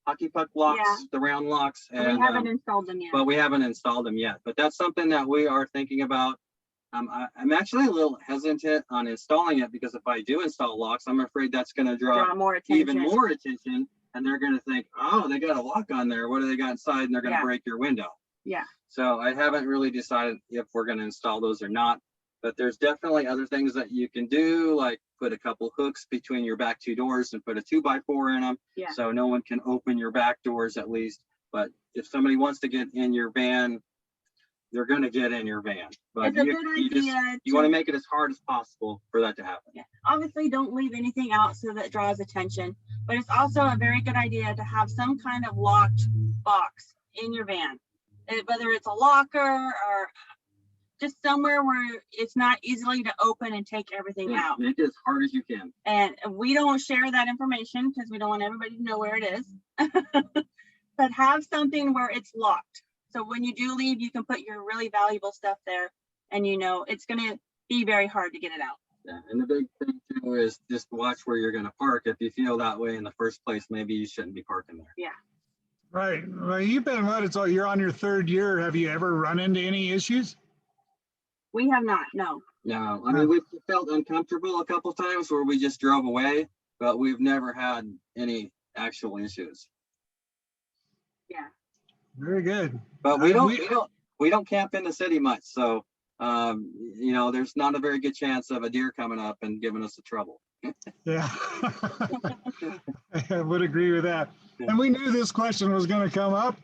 hockey puck locks, the round locks. And we haven't installed them yet. But we haven't installed them yet. But that's something that we are thinking about. I'm actually a little hesitant on installing it, because if I do install locks, I'm afraid that's going to draw more attention. Even more attention, and they're going to think, oh, they got a lock on there. What do they got inside? And they're going to break your window. Yeah. So I haven't really decided if we're going to install those or not. But there's definitely other things that you can do, like put a couple hooks between your back two doors and put a 2x4 in them, so no one can open your back doors at least. But if somebody wants to get in your van, they're going to get in your van. But you want to make it as hard as possible for that to happen. Yeah. Obviously, don't leave anything out so that draws attention. But it's also a very good idea to have some kind of locked box in your van, whether it's a locker or just somewhere where it's not easily to open and take everything out. Make it as hard as you can. And we don't share that information because we don't want everybody to know where it is. But have something where it's locked. So when you do leave, you can put your really valuable stuff there, and you know it's going to be very hard to get it out. Yeah, and the big thing too is just watch where you're going to park. If you feel that way in the first place, maybe you shouldn't be parking there. Yeah. Right. Well, you've been you're on your third year. Have you ever run into any issues? We have not. No. No. I mean, we've felt uncomfortable a couple times where we just drove away, but we've never had any actual issues. Yeah. Very good. But we don't camp in the city much, so you know, there's not a very good chance of a deer coming up and giving us a trouble. Yeah, I would agree with that. And we knew this question was going to come up.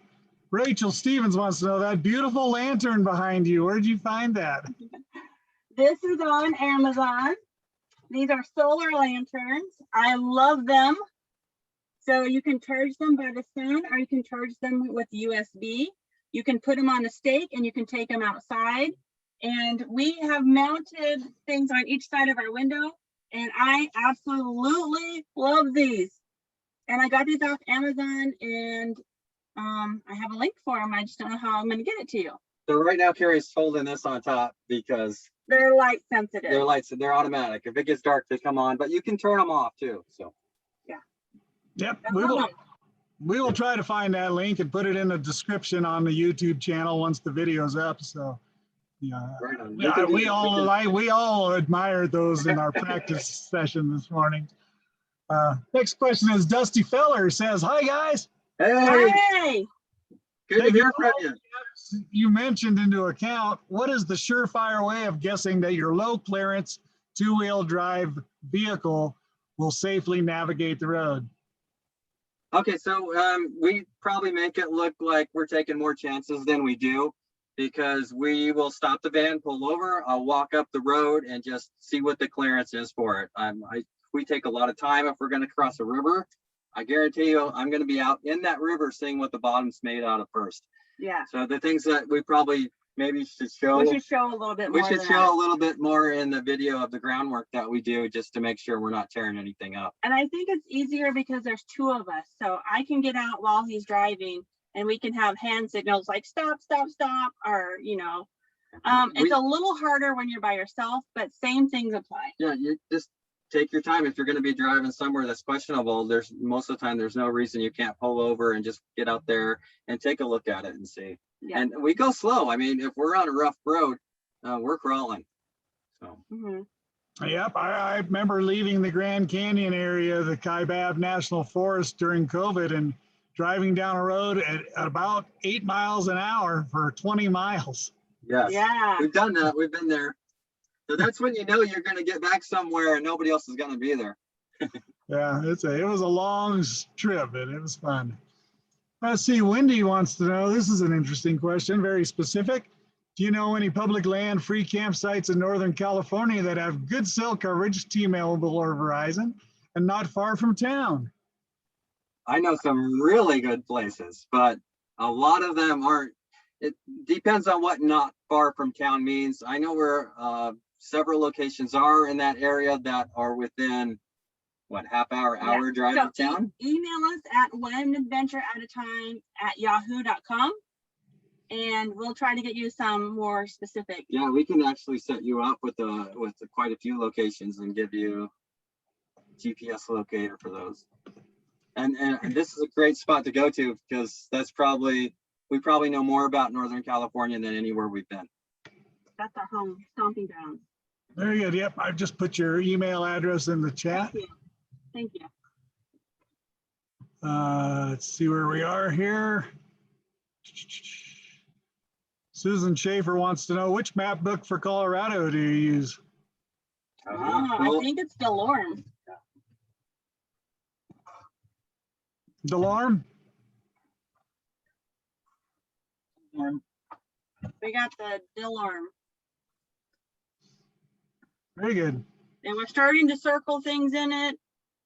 Rachel Stevens wants to know that beautiful lantern behind you. Where'd you find that? This is on Amazon. These are solar lanterns. I love them. So you can charge them by the sun, or you can charge them with USB. You can put them on a stake and you can take them outside. And we have mounted things on each side of our window. And I absolutely love these. And I got these off Amazon, and I have a link for them. I just don't know how I'm going to get it to you. So right now, Carrie's holding this on top because they're light sensitive. They're automatic. If it gets dark, they come on, but you can turn them off too. So. Yep, we will try to find that link and put it in the description on the YouTube channel once the video's up. So, yeah, right we all admired those in our practice session this morning. Next question is Dusty Feller says, "Hi guys." Hey. Good to hear from you. You mentioned into account, what is the surefire way of guessing that your low clearance two-wheel drive vehicle will safely navigate the road? Okay, so we probably make it look like we're taking more chances than we do, because we will stop the van, pull over, I'll walk up the road and just see what the clearance is for it. We take a lot of time if we're going to cross a river. I guarantee you I'm going to be out in that river seeing what the bottom's made out of first. Yeah. So the things that we probably maybe should show. We should show a little bit more. We should show a little bit more in the video of the groundwork that we do, just to make sure we're not tearing anything up. And I think it's easier because there's two of us. So I can get out while he's driving and we can have hand signals like stop, stop, stop, or, you know, it's a little harder when you're by yourself, but same things apply. Yeah, you just take your time. If you're going to be driving somewhere that's questionable, there's most of the time there's no reason you can't pull over and just get out there and take a look at it and see. Yeah. And we go slow. I mean, if we're on a rough road, we're crawling. So. Yep, I remember leaving the Grand Canyon area, the Kaibab National Forest during COVID, and driving down a road at about 8 miles an hour for 20 miles. Yes. Yeah. We've done that. We've been there. So that's when you know you're going to get back somewhere and nobody else is going to be there. Yeah, it was a long trip, and it was fun. Let's see, Wendy wants to know, this is an interesting question, very specific. Do you know any public land free campsites in Northern California that have good cell coverage, T-Mobile or Verizon, and not far from town? I know some really good places, but a lot of them aren't. It depends on what not far from town means. I know where several locations are in that area that are within, what, hour drive so of town? Email us at oneadvantureatatime@yahoo.com. and we'll try to get you some more specific. Yeah, we can actually set you up with quite a few locations and give you GPS locator for those. And this is a great spot to go to because we probably know more about Northern California than anywhere we've been. That's our home stomping ground. Very good. Yep, I've just put your email address in the chat. Thank you. Let's see where we are here. Susan Schaefer wants to know, which map book for Colorado do you use? I think it's DeLorme. DeLorme? We got the DeLorme. Very good. And we're starting to circle things in it.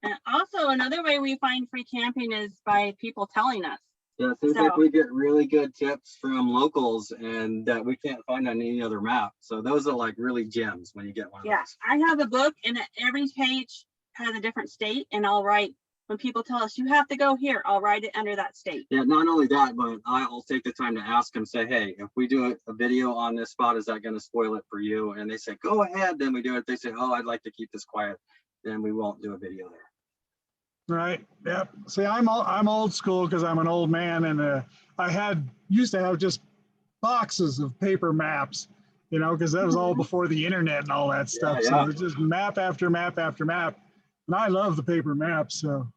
And also another way we find free camping is by people telling us. Yeah, it seems like we get really good tips from locals and that we can't find on any other map. So those are like really gems when you get one of those. I have a book and every page has a different state, and I'll write, when people tell us you have to go here, I'll write it under that state. Yeah, not only that, but I'll take the time to ask them, say, hey, if we do a video on this spot, is that going to spoil it for you? And they say, go ahead. Then we do it. They say, oh, I'd like to keep this quiet. Then we won't do a video there. Right. Yep. See, I'm old school because I'm an old man, and I used to have just boxes of paper maps, you know, because that was all before the internet and all that stuff. Yeah, So it's just map after map after map, and I love the paper maps. So.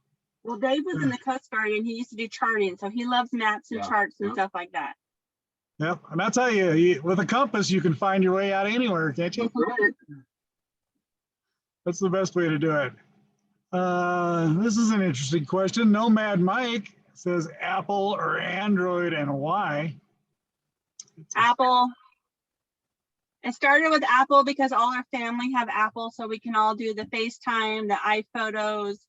Well, Dave was in the Coast Guard and he used to do charting, so he loves maps and charts and stuff like that. Yep, and I'll tell you, with a compass, you can find your way out anywhere, can't you? That's the best way to do it. This is an interesting question. Nomad Mike says Apple or Android and why? Apple. It started with Apple because all our family have Apple, so we can all do the FaceTime, the iPhotos.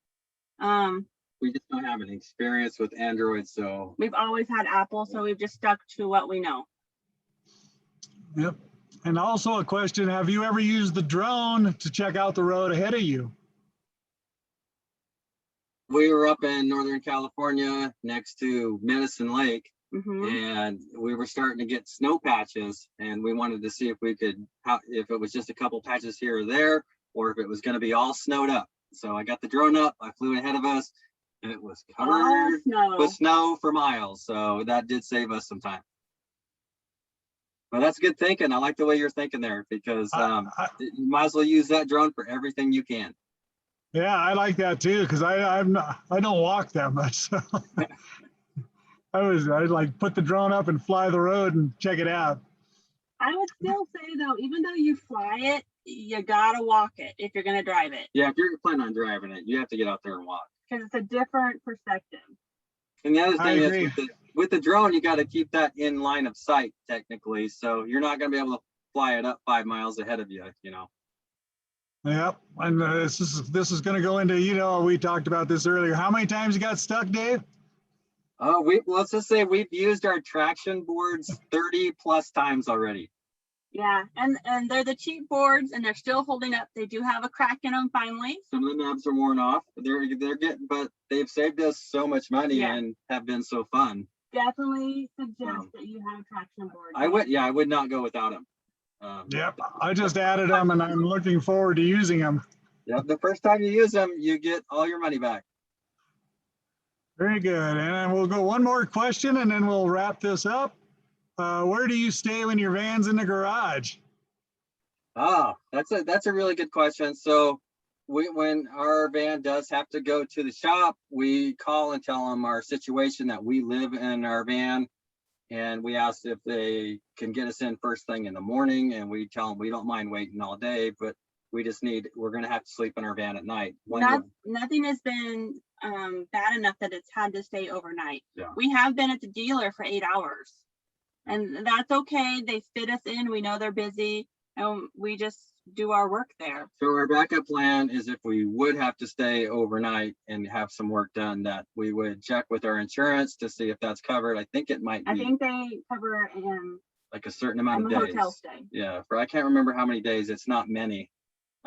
We just don't have an experience with Android, so. We've always had Apple, so we've just stuck to what we know. Yep. And also a question, have you ever used the drone to check out the road ahead of you? We were up in Northern California next to Medicine Lake, and we were starting to get snow patches, and we wanted to see if we could, if it was just a couple patches here or there, or if it was going to be all snowed up. So I got the drone up, I flew ahead of us, and it was covered with snow for miles. So that did save us some time. But that's good thinking. I like the way you're thinking there, because you might as well use that drone for everything you can. Yeah, I like that too, because I don't walk that much. So I'd like put the drone up and fly the road and check it out. I would still say though, even though you fly it, you gotta walk it if you're gonna drive it. Yeah, if you're planning on driving it, you have to get out there and walk. Because it's a different perspective. And the other thing is with the drone, you got to keep that in line of sight technically. So you're not going to be able to fly it up 5 miles ahead of you, you know. Yep, and this is going to go into, you know, we talked about this earlier. How many times you got stuck, Dave? Let's just say we've used our traction boards 30 plus times already. Yeah, and they're the cheap boards, and they're still holding up. They do have a crack in them finally. Some of the knobs are worn off. They're getting, but they've saved us so much money and have been so fun. definitely suggest that you have traction board. I would not go without them. Yep, I just added them and I'm looking forward to using them. Yep, the first time you use them, you get all your money back. Very good. And then we'll go one more question and then we'll wrap this up. Where do you stay when your van's in the garage? That's a really good question. So when our van does have to go to the shop, we call and tell them our situation, that we live in our van, and we ask if they can get us in first thing in the morning, and we tell them we don't mind waiting all day, but we're going to have to sleep in our van at night. Nothing has been bad enough that it's had to stay overnight. Yeah. We have been at the dealer for 8 hours, and that's okay. They fit us in. We know they're busy, and we just do our work there. So our backup plan is, if we would have to stay overnight and have some work done, that we would check with our insurance to see if that's covered. I think it might be. I think they cover like a certain amount of days. Hotel stay. Yeah, I can't remember how many days. It's not many.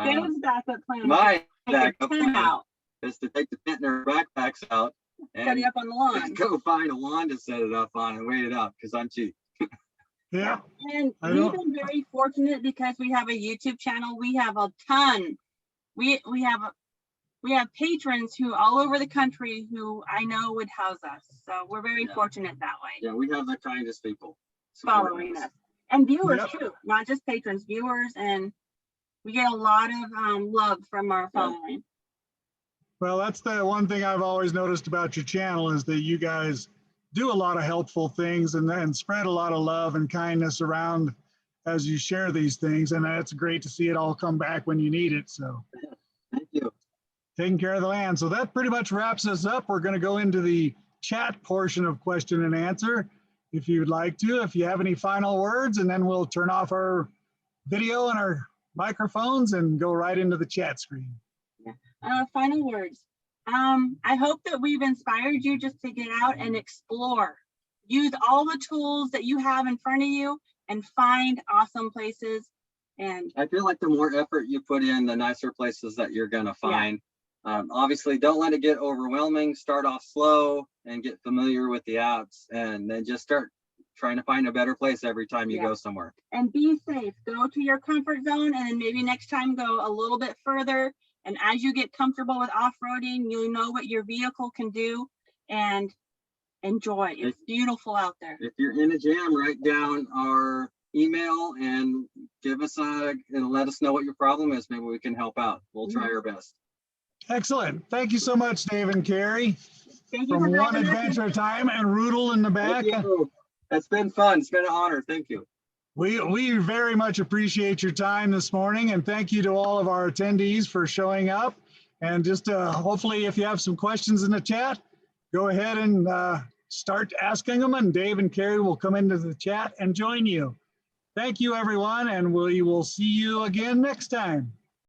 Dave's backup plan. My backup plan out. is to take the tent and our backpacks out and set it up on the lawn. go find a lawn to set it up on and wait it up, because I'm cheap. Yeah. And we've been very fortunate because we have a YouTube channel. We have a ton. We have patrons who all over the country who I know would house us. So we're very fortunate that way. Yeah, we have the kindest people following us. And viewers too, not just patrons, viewers, and we get a lot of love from our following. Well, that's the one thing I've always noticed about your channel, is that you guys do a lot of helpful things and spread a lot of love and kindness around as you share these things. And it's great to see it all come back when you need it. So thank you. Taking care of the land. So that pretty much wraps us up. We're going to go into the chat portion of question and answer, if you'd like to, if you have any final words, and then we'll turn off our video and our microphones and go right into the chat screen. Final words. I hope that we've inspired you just to get out and explore. Use all the tools that you have in front of you and find awesome places. And I feel like the more effort you put in, the nicer places that you're going to find. Obviously, don't let it get overwhelming. Start off slow and get familiar with the apps, and then just start trying to find a better place every time you go somewhere. And be safe. Go to your comfort zone, and then maybe next time go a little bit further. And as you get comfortable with off-roading, you'll know what your vehicle can do, and enjoy. It's beautiful out there. If you're in a jam, write down our email and give us and let us know what your problem is. Maybe we can help out. We'll try our best. Excellent. Thank you so much, Dave and Carrie. Thank you from for One Adventure Time, and Rudel in the back. It's been fun. It's been an honor. Thank you. We very much appreciate your time this morning, and thank you to all of our attendees for showing up. And just hopefully, if you have some questions in the chat, go ahead and start asking them, and Dave and Carrie will come into the chat and join you. Thank you, everyone, and we will see you again next time.